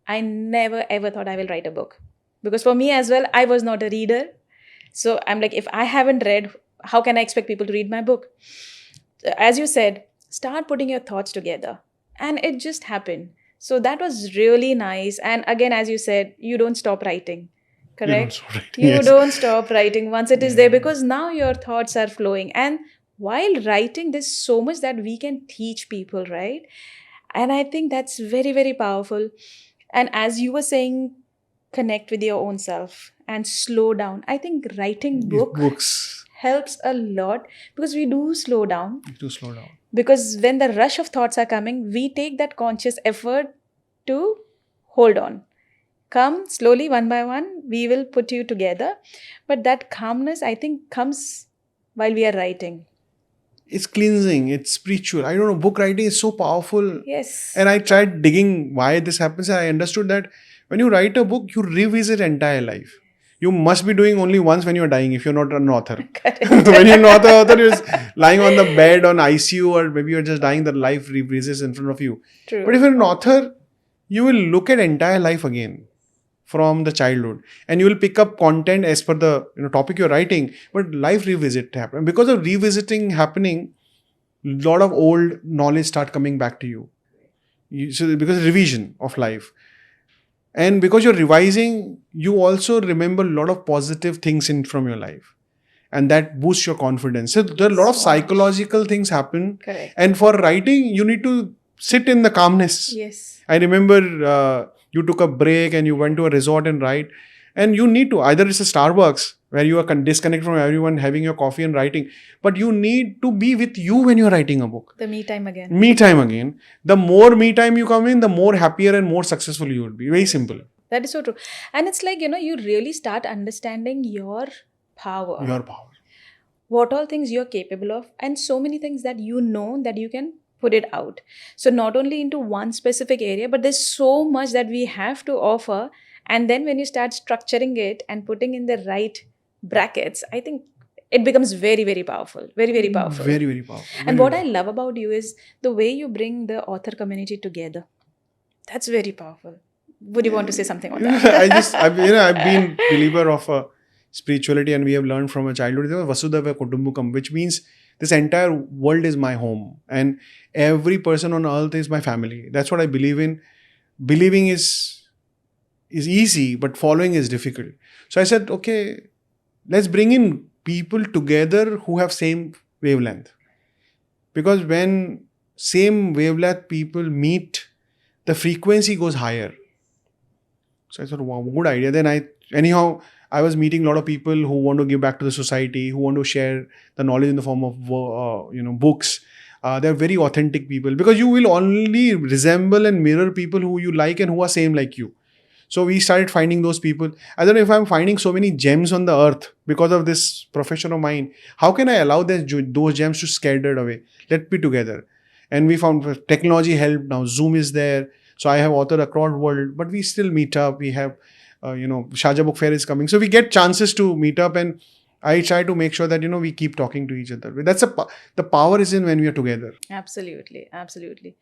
I never ever thought I will write a book. Because for me as well, I was not a reader. So I'm like, if I haven't read, how can I expect people to read my book? As you said, start putting your thoughts together. And it just happened. So that was really nice. And again, as you said, you don't stop writing. Correct? You don't stop writing once it is there, because now your thoughts are flowing. And while writing, there's so much that we can teach people, right? And I think that's very, very powerful. And as you were saying, connect with your own self and slow down. I think writing books helps a lot, because we do slow down. Because when the rush of thoughts are coming, we take that conscious effort to hold on. Come slowly, one by one, we will put you together. But that calmness, I think, comes while we are writing. It's cleansing, it's spiritual. I don't know, book writing is so powerful. Yes. And I tried digging why this happens. I understood that when you write a book, you revisit entire life. You must be doing only once when you're dying if you're not an author. When you're not an author, you're just lying on the bed on ICU, or maybe you're just dying, that life revisits in front of you. True. But if you're an author, you will look at entire life again from the childhood, and you will pick up content as per the topic you're writing. But life revisit happen. And because of revisiting happening, a lot of old knowledge start coming back to you. So because of revision of life. And because you're revising, you also remember a lot of positive things from your life. And that boosts your confidence. So there are a lot of psychological things happen. Correct. And for writing, you need to sit in the calmness. Yes. I remember you took a break and you went to a resort and write. And you need to, either it's a Starbucks where you are disconnected from everyone, having your coffee and writing, but you need to be with you when you're writing a book. The me time again. Me time again. The more me time you come in, the more happier and more successful you will be. Very simple. That is so true. And it's like, you really start understanding your power. Your power. What all things you're capable of, and so many things that you know that you can put it out. So not only into one specific area, but there's so much that we have to offer. And then when you start structuring it and putting in the right brackets, I think it becomes very, very powerful. Very, very powerful. Very, very powerful. And what I love about you is the way you bring the author community together. That's very powerful. Would you want to say something on that? I've been believer of spirituality, and we have learned from a childhood, Vasudhaiva Kutumbakam, which means this entire world is my home and every person on earth is my family. That's what I believe in. Believing is easy, but following is difficult. So I said, okay, let's bring in people together who have same wavelength. Because when same wavelength people meet, the frequency goes higher. So I thought, wow, good idea. Then I was meeting a lot of people who want to give back to the society, who want to share the knowledge in the form of books. They're very authentic people, because you will only resemble and mirror people who you like and who are same like you. So we started finding those people. I don't know if I'm finding so many gems on the earth because of this profession of mine. How can I allow those gems to scattered away? Let's be together. And we found technology helped. Now Zoom is there. So I have authored across the world, but we still meet up. We have, Sharjah Book Fair is coming. So we get chances to meet up, and I try to make sure that, we keep talking to each other. That's the power is in when we are together. Absolutely. Absolutely.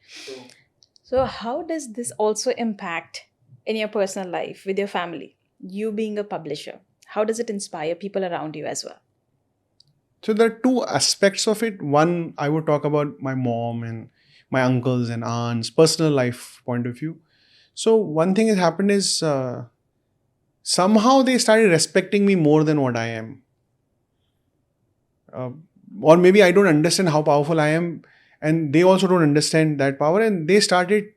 So how does this also impact in your personal life with your family? You being a publisher, how does it inspire people around you as well? So there are two aspects of it. One, I would talk about my mom and my uncles and aunts, personal life point of view. So one thing that happened is somehow they started respecting me more than what I am. Or maybe I don't understand how powerful I am, and they also don't understand that power, and they started.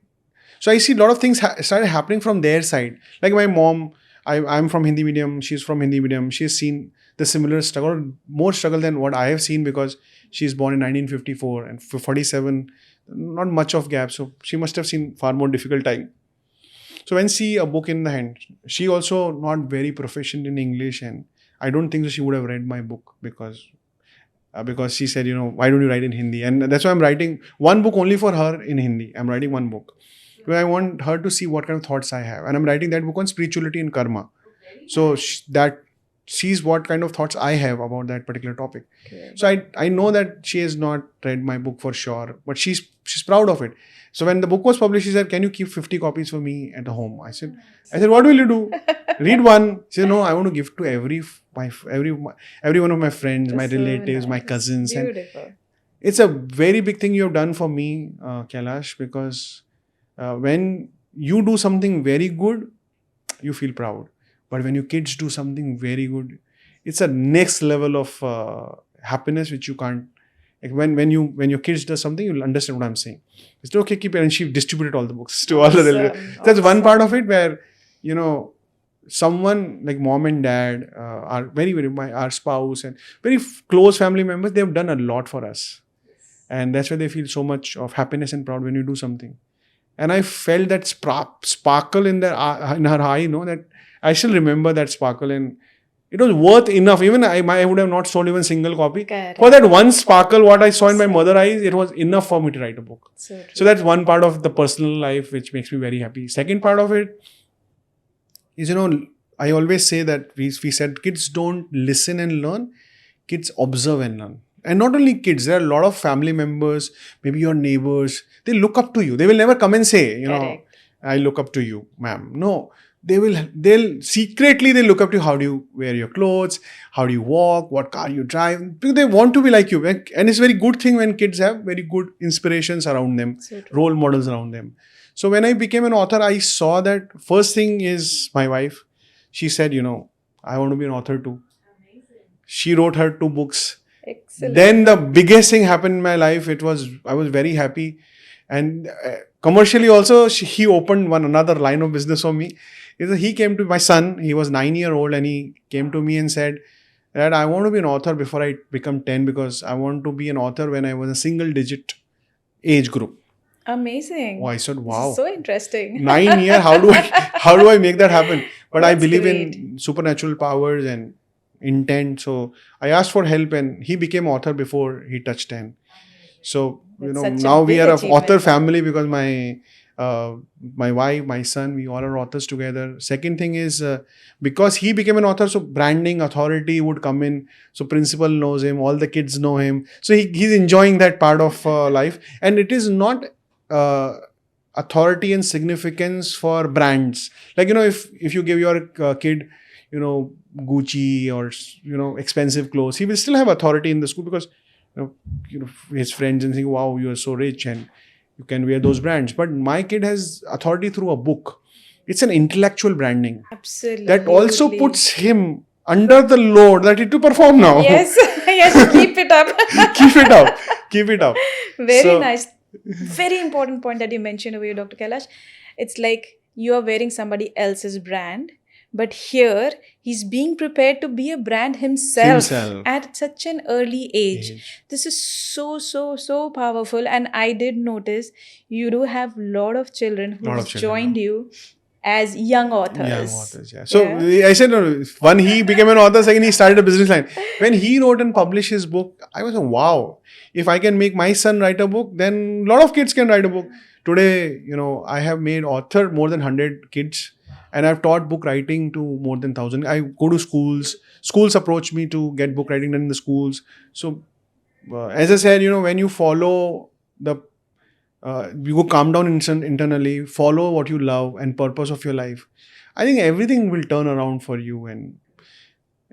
So I see a lot of things started happening from their side. Like my mom, I'm from Hindi medium, she's from Hindi medium. She's seen the similar struggle, more struggle than what I have seen, because she's born in 1954 and for 47, not much of gap. So she must have seen far more difficult time. So when she a book in the hand, she also not very proficient in English, and I don't think she would have read my book because she said, why don't you write in Hindi? And that's why I'm writing one book only for her in Hindi. I'm writing one book. Because I want her to see what kind of thoughts I have. And I'm writing that book on spirituality and karma. So that sees what kind of thoughts I have about that particular topic. Okay. So I know that she has not read my book for sure, but she's proud of it. So when the book was published, she said, can you keep 50 copies for me at home? I said, what will you do? Read one. She said, no, I want to give to every one of my friends, my relatives, my cousins. Beautiful. And it's a very big thing you have done for me, Kailash, because when you do something very good, you feel proud. But when your kids do something very good, it's a next level of happiness which you can't. Like when your kids do something, you'll understand what I'm saying. It's okay, keep it. And she distributed all the books to all the relatives. That's one part of it where, someone like mom and dad are very, very, our spouse and very close family members, they've done a lot for us. And that's why they feel so much of happiness and proud when you do something. And I felt that sparkle in her eye, that I still remember that sparkle, and it was worth enough. Even I would have not sold even single copy. Correct. For that one sparkle, what I saw in my mother's eyes, it was enough for me to write a book. So that's one part of the personal life which makes me very happy. Second part of it is, I always say that we said kids don't listen and learn, kids observe and learn. And not only kids, there are a lot of family members, maybe your neighbors, they look up to you. They will never come and say, I look up to you, ma'am. No, they'll secretly look up to you. How do you wear your clothes? How do you walk? What car you drive? Because they want to be like you. And it's a very good thing when kids have very good inspirations around them, role models around them. So when I became an author, I saw that first thing is my wife. She said, I want to be an author too. Amazing. She wrote her 2 books. Excellent. Then the biggest thing happened in my life. I was very happy. And commercially also, he opened another line of business for me. He came to my son, he was 9 years old, and he came to me and said that I want to be an author before I become 10, because I want to be an author when I was a single digit age group. Amazing. Oh, I said, This is wow, so interesting. 9 years, how do I make that happen? But I That's believe great. in supernatural powers and intent. So I asked for help, and he became author before he touched 10. So, That's such a now we big are an achievement. author family, because my wife, my son, we all are authors together. Second thing is, because he became an author, so branding authority would come in. So principal knows him, all the kids know him. So he's enjoying that part of life. And it is not authority and significance for brands. Like, if you give your kid, Gucci or, expensive clothes, he will still have authority in the school, because his friends and think, wow, you are so rich and you can wear those brands. But my kid has authority through a book. It's an intellectual branding Absolutely. that also puts him under the load that he to perform now. Yes, yes, keep it up. Keep it up. Very So- nice. Very important point that you mentioned over here, Dr. Kailash. It's like you are wearing somebody else's brand, but here he's being prepared to be a brand himself. At such an early age. This is so powerful. And I did notice you do have a lot of children who Lot of children, joined you as young authors. Young authors, yeah. So I said, no, one, he became an author, second, he started a business line. When he wrote and published his book, I was like, wow, if I can make my son write a book, then a lot of kids can write a book. Today, I have made author more than 100 kids, and I've taught book writing to more than 1,000. I go to schools. Schools approach me to get book writing done in the schools. So, as I said, when you follow you go calm down internally, follow what you love and purpose of your life, I think everything will turn around for you, and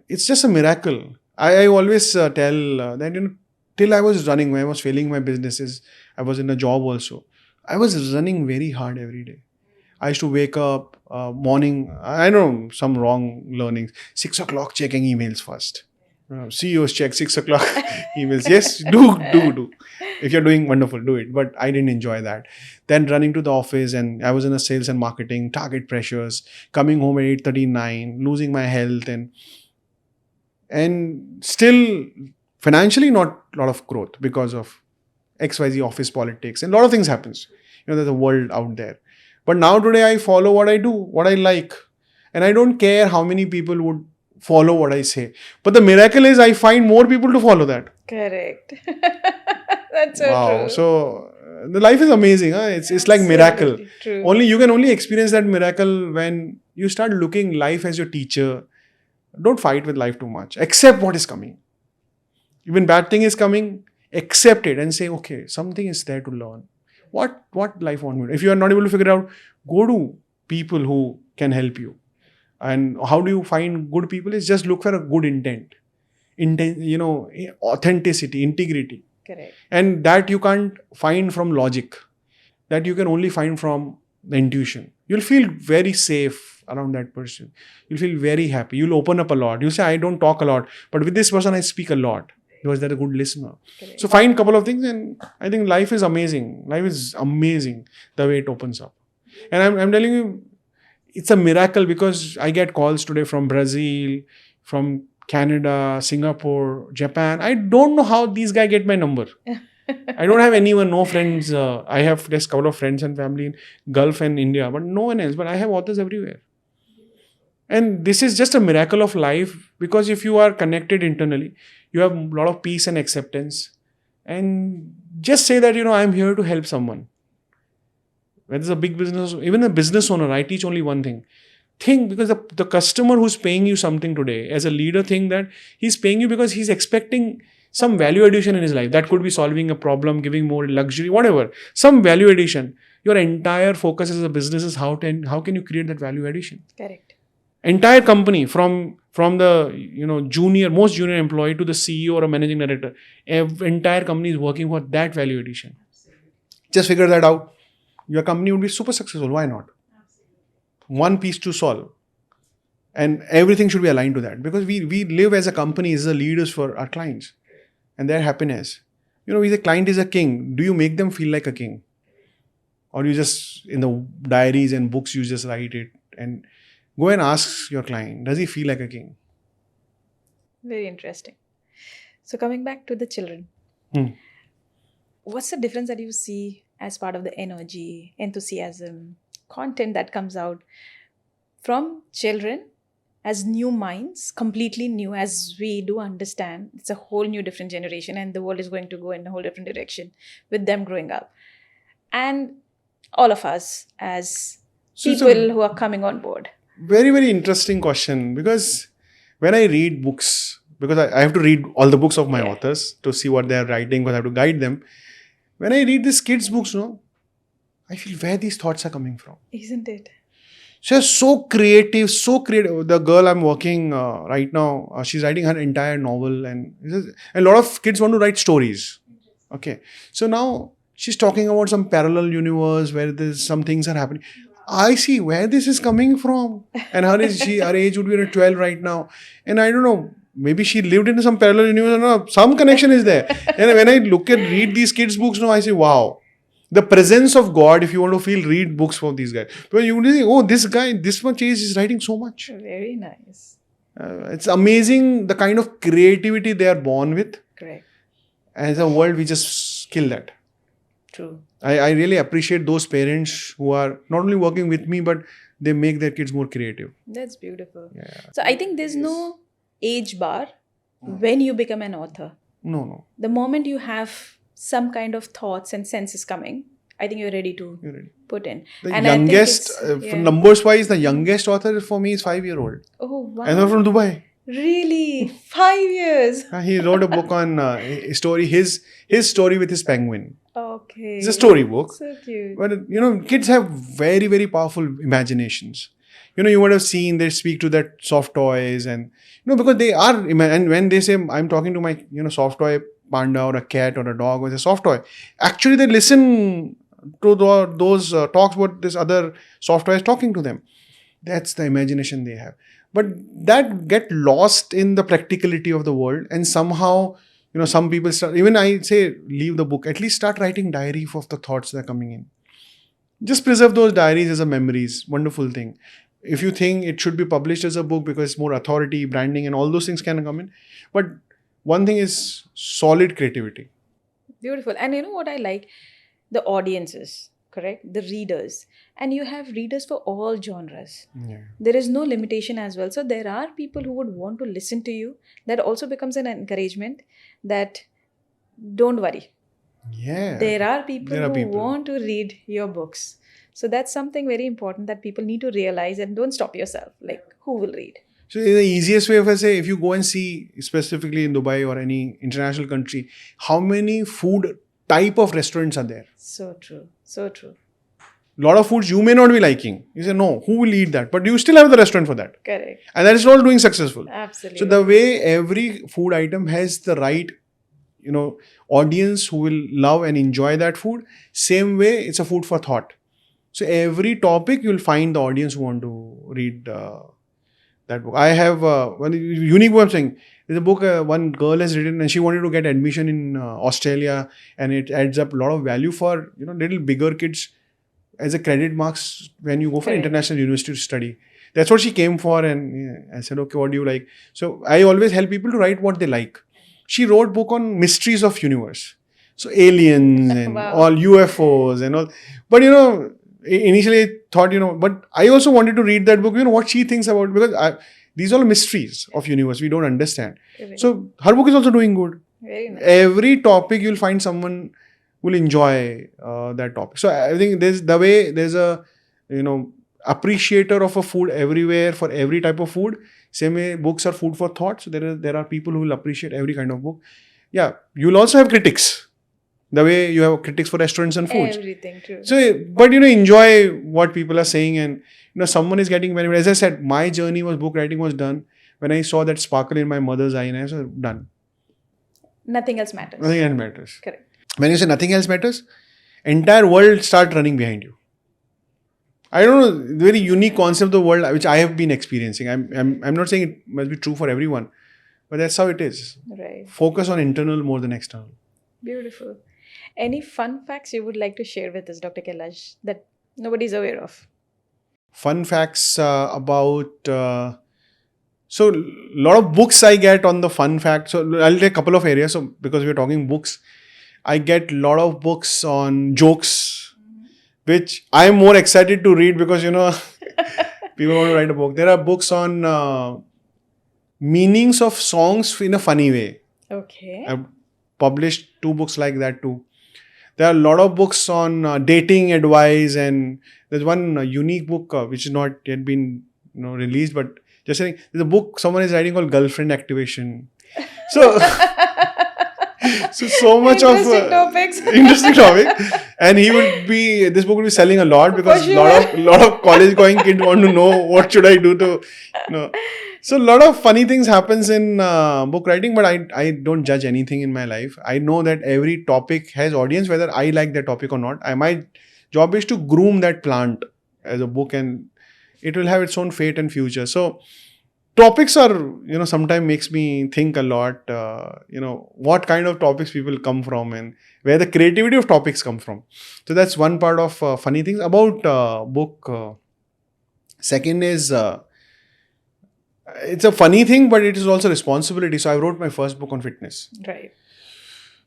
it's just a miracle. I always tell that till I was running, when I was failing my businesses, I was in a job also. I was running very hard every day. I used to wake up morning. I know some wrong learnings. 6 o'clock checking emails first. CEOs check 6 o'clock emails. Yes, do. If you're doing wonderful, do it. But I didn't enjoy that. Then running to the office, and I was in a sales and marketing, target pressures, coming home at 8:39, losing my health, and still financially not a lot of growth because of XYZ office politics, and a lot of things happens. There's a world out there. But now today I follow what I do, what I like, and I don't care how many people would follow what I say. But the miracle is I find more people to follow that. Correct. That's so Wow. true. So the life is amazing. Huh? It's like miracle. Absolutely true. You can only experience that miracle when you start looking life as your teacher. Don't fight with life too much. Accept what is coming. Even bad thing is coming, accept it and say, okay, something is there to learn. What life wants me to do? If you are not able to figure it out, go to people who can help you. And how do you find good people? Is just look for a good intent, authenticity, integrity. Correct. And that you can't find from logic. That you can only find from the intuition. You'll feel very safe around that person. You'll feel very happy. You'll open up a lot. You'll say, I don't talk a lot, but with this person I speak a lot, because they're a good listener. Correct. So find a couple of things, and I think life is amazing. Life is amazing the way it opens up. And I'm telling you, it's a miracle, because I get calls today from Brazil, from Canada, Singapore, Japan. I don't know how these guys get my number. I don't have anyone, no friends. I have just a couple of friends and family in Gulf and India, but no one else. But I have authors everywhere. And this is just a miracle of life, because if you are connected internally, you have a lot of peace and acceptance. And just say that, I'm here to help someone. Whether it's a big business, even a business owner, I teach only one thing. Think, because the customer who's paying you something today, as a leader, think that he's paying you because he's expecting some value addition in his life. That could be solving a problem, giving more luxury, whatever. Some value addition. Your entire focus as a business is how can you create that value addition. Correct. Entire company, from the most junior employee to the CEO or a managing director, entire company is working for that value addition. Just figure that out. Your company would be super successful. Why not? One piece to solve. And everything should be aligned to that, because we live as a company, as the leaders for our clients and their happiness. The client is a king. Do you make them feel like a king? or you just in the diaries and books you just write it, and go and ask your client, does he feel like a king? Very interesting. So coming back to the children, Hmm. what's the difference that you see as part of the energy, enthusiasm, content that comes out from children as new minds, completely new, as we do understand it's a whole new different generation and the world is going to go in a whole different direction with them growing up, and all of us as So it's people a who are coming on board? very, very interesting question, because when I read books, because I have to read all the books of my Yeah. authors to see what they are writing, because I have to guide them. When I read these kids' books, no, I feel where these thoughts are coming from. Isn't it? So they're so creative, so creative. The girl I'm working right now, she's writing her entire novel, and a lot of kids want to write stories. Okay, so now she's talking about some parallel universe where there's some things are happening. I see where this is coming from, and her age would be around 12 right now, and I don't know. Maybe she lived in some parallel universe. No, some connection is there. And when I read these kids' books now, I say, wow, the presence of God, if you want to feel, read books from these guys. But you will say, oh, this guy, this much age is writing so much. Very nice. It's amazing the kind of creativity they are born with. Correct. As a world, we just kill that. True. I really appreciate those parents who are not only working with me, but they make their kids more creative. That's beautiful. Yeah. So I think there's no age bar when you become an author. No. The moment you have some kind of thoughts and senses coming, I think you're ready to You're ready. put in. The And I think youngest, it's- yeah. numbers wise, the youngest author for me is 5-year-old. Oh, wow. And they're from Dubai. Really? 5 years? He wrote a book on story, his story with his penguin. Okay. It's a story book. So cute. But, kids have very, very powerful imaginations. You would have seen they speak to that soft toys and, because they are, and when they say, I'm talking to my, soft toy panda or a cat or a dog or a soft toy, actually they listen to those talks what this other soft toy is talking to them. That's the imagination they have. But that get lost in the practicality of the world, and somehow, some people start, even I say, leave the book, at least start writing diary of the thoughts that are coming in. Just preserve those diaries as a memories. Wonderful thing. If you think it should be published as a book because it's more authority, branding, and all those things can come in. But one thing is solid creativity. Beautiful. And you know what I like? The audiences, correct? The readers. And you have readers for all genres. Yeah. There is no limitation as well. So there are people who would want to listen to you. That also becomes an encouragement that don't worry. Yeah. There are people who want to read your books. So that's something very important that people need to realize, and don't stop yourself. Like, who will read? So the easiest way, if I say, if you go and see, specifically in Dubai or any international country, how many food type of restaurants are there? So true. So true. A lot of foods you may not be liking. You say, no, who will eat that? But you still have the restaurant for that. Correct. And that is all doing successful. Absolutely. So the way every food item has the right, audience who will love and enjoy that food, same way it's a food for thought. So every topic you'll find the audience who want to read that book. I have one unique book I'm saying. There's a book one girl has written, and she wanted to get admission in Australia, and it adds up a lot of value for little bigger kids as a credit marks when you go for international university to study. That's what she came for, and I said, okay, what do you like? So I always help people to write what they like. She wrote book on mysteries of universe. So aliens and Wow. all UFOs and all. But initially I thought, but I also wanted to read that book, what she thinks about, because these are all mysteries of universe we don't understand. Correct. So her book is also doing good. Very nice. Every topic you'll find someone will enjoy that topic. So I think there's a appreciator of a food everywhere for every type of food. Same way books are food for thought. So there are people who will appreciate every kind of book. Yeah, you'll also have critics. The way you have critics for restaurants and foods. Everything, true. So, but enjoy what people are saying, and someone is getting benefit. As I said, my journey book writing was done when I saw that sparkle in my mother's eye, and I said, done. Nothing else matters. Nothing else matters. Correct. When you say nothing else matters, entire world start running behind you. I don't know, very unique concept of the world which I have been experiencing. I'm not saying it must be true for everyone, but that's how it is. Right. Focus on internal more than external. Beautiful. Any fun facts you would like to share with us, Dr. Kailash, that nobody's aware of? Fun facts about. So, a lot of books I get on the fun fact. So, I'll take a couple of areas. So, because we're talking books, I get a lot of books on jokes, which I'm more excited to read because, people want to write a book. There are books on meanings of songs in a funny way. Okay. I've published 2 books like that too. There are a lot of books on dating advice, and there's one unique book which is not yet been released, but just saying, there's a book someone is writing called Girlfriend Activation. So, so much of Interesting topics. interesting topic, and this book will be selling a lot because For lot of college going kids want to know what should I do to, So a lot of funny things happens in book writing, but I don't judge anything in my life. I know that every topic has audience, whether I like that topic or not. My job is to groom that plant as a book, and it will have its own fate and future. So topics are, sometimes makes me think a lot, what kind of topics people come from and where the creativity of topics come from. So that's one part of funny things about book. Second is, it's a funny thing, but it is also responsibility. So I wrote my first book on fitness. Right.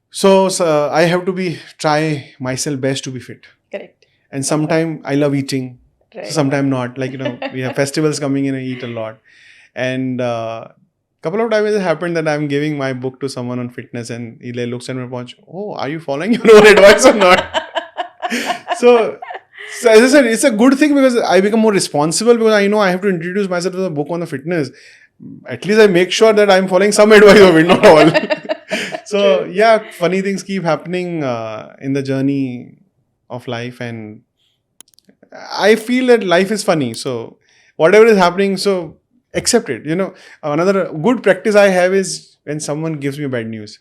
So I have to try myself best to be fit. Correct. And sometimes I love eating. Right. So sometimes not. Like, we have festivals coming in and eat a lot. And couple of times it happened that I'm giving my book to someone on fitness and he looks at me and goes, oh, are you following your own advice or not? So as I said, it's a good thing because I become more responsible because I know I have to introduce myself to a book on the fitness. At least I make sure that I'm following some advice of it, not all. So yeah, funny things keep happening in the journey of life, and I feel that life is funny. So whatever is happening, so accept it. Another good practice I have is when someone gives me bad news.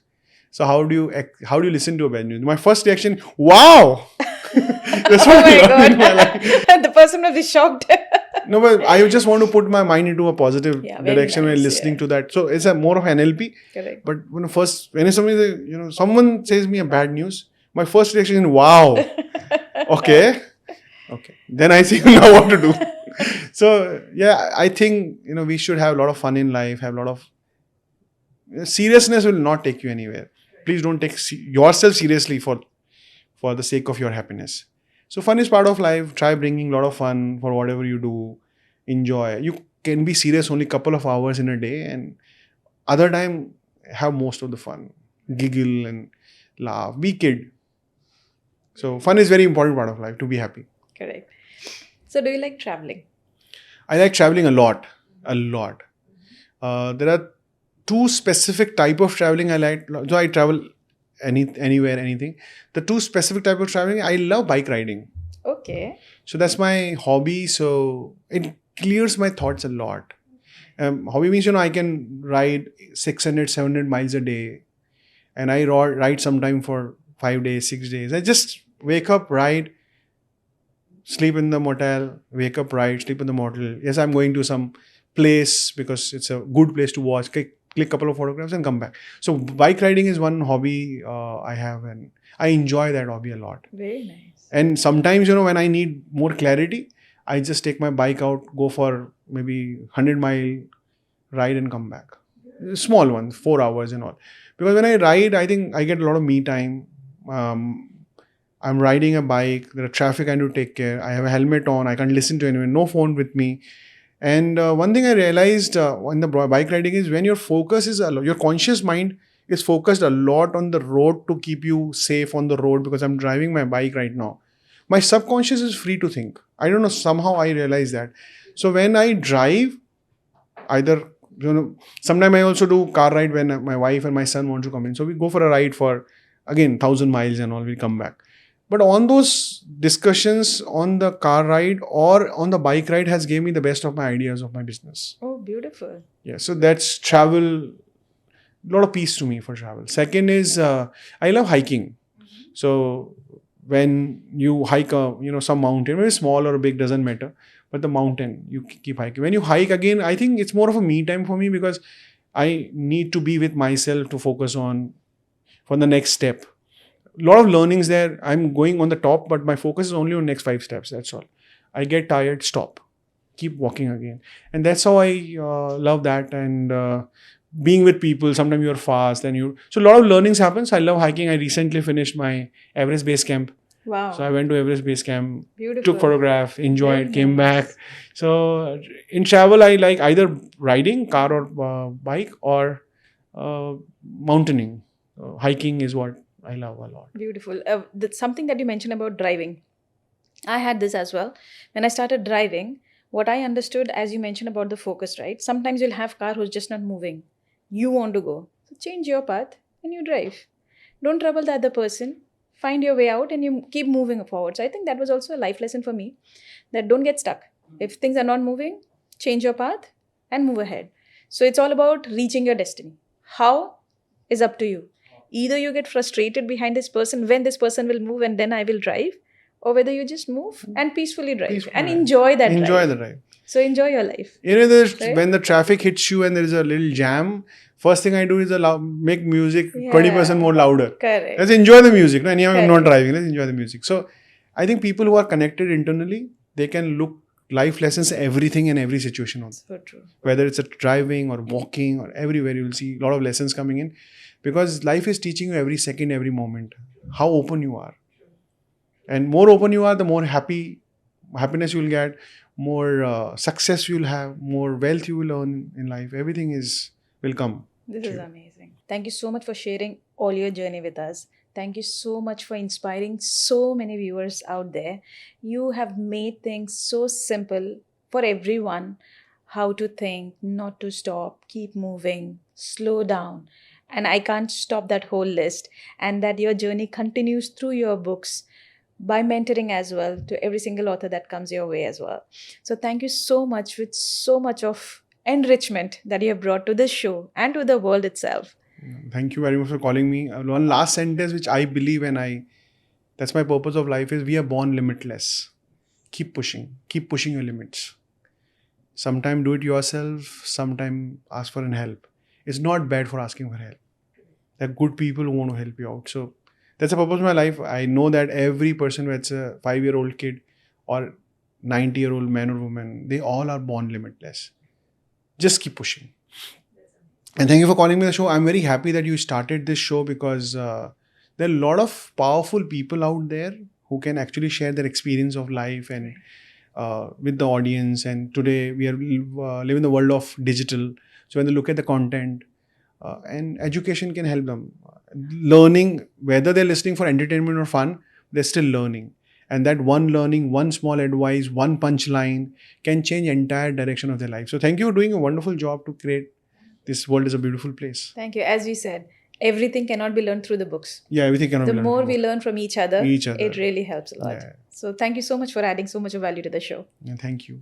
So how do you listen to a bad news? My first reaction, wow. That's what Oh my I learned in my God. life. The person will be shocked. No, but I just want to put my mind into a positive Yeah, very direction when nice, listening yeah. to that. So it's more of an NLP. Correct. But when someone says me a bad news, my first reaction is wow. Okay. Then I see now what to do. So yeah, I think we should have a lot of fun in life. Have a lot of seriousness will not take you anywhere. Please don't take yourself seriously for the sake of your happiness. So fun is part of life. Try bringing a lot of fun for whatever you do. Enjoy. You can be serious only a couple of hours in a day, and other time have most of the fun. Giggle and laugh. Be kid. So fun is very important part of life to be happy. Correct. So do you like traveling? I like traveling a lot. There are 2 specific type of traveling I like. So I travel anywhere, anything. The 2 specific type of traveling, I love bike riding. Okay. So that's my hobby. So it clears my thoughts a lot. Hobby means, I can ride 600, 700 miles a day. And I ride sometime for 5 days, 6 days. I just wake up, ride, sleep in the motel, wake up, ride, sleep in the motel. Yes, I'm going to some place because it's a good place to watch. Click a couple of photographs and come back. So bike riding is one hobby I have, and I enjoy that hobby a lot. Very nice. And sometimes, when I need more clarity, I just take my bike out, go for maybe 100-mile ride and come back. Small ones, 4 hours and all. Because when I ride, I think I get a lot of me time. I'm riding a bike. There are traffic I need to take care. I have a helmet on. I can't listen to anyone. No phone with me. And one thing I realized in the bike riding is when your focus is your conscious mind is focused a lot on the road to keep you safe on the road, because I'm driving my bike right now. My subconscious is free to think. I don't know, somehow I realize that. So when I drive, either, sometimes I also do car ride when my wife and my son want to come in. So we go for a ride for, again, 1,000 miles and all, we come back. But on those discussions on the car ride or on the bike ride has gave me the best of my ideas of my business. Oh, beautiful. Yeah, so that's travel. A lot of peace to me for travel. Second is I love hiking. So when you hike some mountain, maybe small or big, doesn't matter, but the mountain, you keep hiking. When you hike, again, I think it's more of a me time for me, because I need to be with myself to focus on for the next step. A lot of learnings there. I'm going on the top, but my focus is only on next 5 steps. That's all. I get tired, stop, keep walking again, and that's how I love that. And being with people, sometimes you're fast, and so a lot of learnings happens. I love hiking. I recently finished my Everest base camp. Wow. So I went to Everest base camp, Beautiful. took photograph, enjoyed, Very came nice. back. So in travel, I like either riding, car or bike, or mountaining. Hiking is what I love a lot. Beautiful. That's something that you mentioned about driving. I had this as well. When I started driving, what I understood, as you mentioned about the focus, right? Sometimes you'll have car who's just not moving. You want to go. So change your path and you drive. Don't trouble the other person. Find your way out and you keep moving forward. So I think that was also a life lesson for me, that don't get stuck. If things are not moving, change your path and move ahead. So it's all about reaching your destiny. How is up to you. Either you get frustrated behind this person when this person will move and then I will drive, or whether you just move and peacefully drive Peaceful and drive. enjoy that Enjoy drive. the drive. So enjoy your life. Right? When the traffic hits you and there is a little jam, first thing I do is make music 20% more louder. Correct. Let's enjoy the music. No, anyhow, I'm not Correct. driving. Let's enjoy the music. So I think people who are connected internally, they can look life lessons, everything and every situation on. So true. Whether it's a driving or walking or everywhere, you will see a lot of lessons coming in, because life is teaching you every second, every moment, how open you are. And more open you are, the more happiness you will get, more success you will have, more wealth you will earn in life. Everything will come. This is amazing. Thank you so much for sharing all your journey with us. Thank you so much for inspiring so many viewers out there. You have made things so simple for everyone. How to think, not to stop, keep moving, slow down. And I can't stop that whole list. And that your journey continues through your books, by mentoring as well to every single author that comes your way as well. So thank you so much, with so much of enrichment that you have brought to this show and to the world itself. Thank you very much for calling me. One last sentence which I believe, and that's my purpose of life, is we are born limitless. Keep pushing your limits. Sometime do it yourself, sometime ask for help. It's not bad for asking for help. There are good people who want to help you out. So that's the purpose of my life. I know that every person, whether it's a 5-year-old kid or 90-year-old man or woman, they all are born limitless. Just keep pushing. And thank you for calling me the show. I'm very happy that you started this show, because there are a lot of powerful people out there who can actually share their experience of life and with the audience. And today we live in the world of digital. So when they look at the content, and education can help them. Learning, whether they're listening for entertainment or fun, they're still learning. And that one learning, one small advice, one punchline can change entire direction of their life. So thank you for doing a wonderful job to create this world is a beautiful place. Thank you. As we said, everything cannot be learned through the books. Yeah, everything cannot The be learned. more we learn from each other, Each other. it really helps a lot. Yeah. So thank you so much for adding so much of value to the show. Yeah, thank you.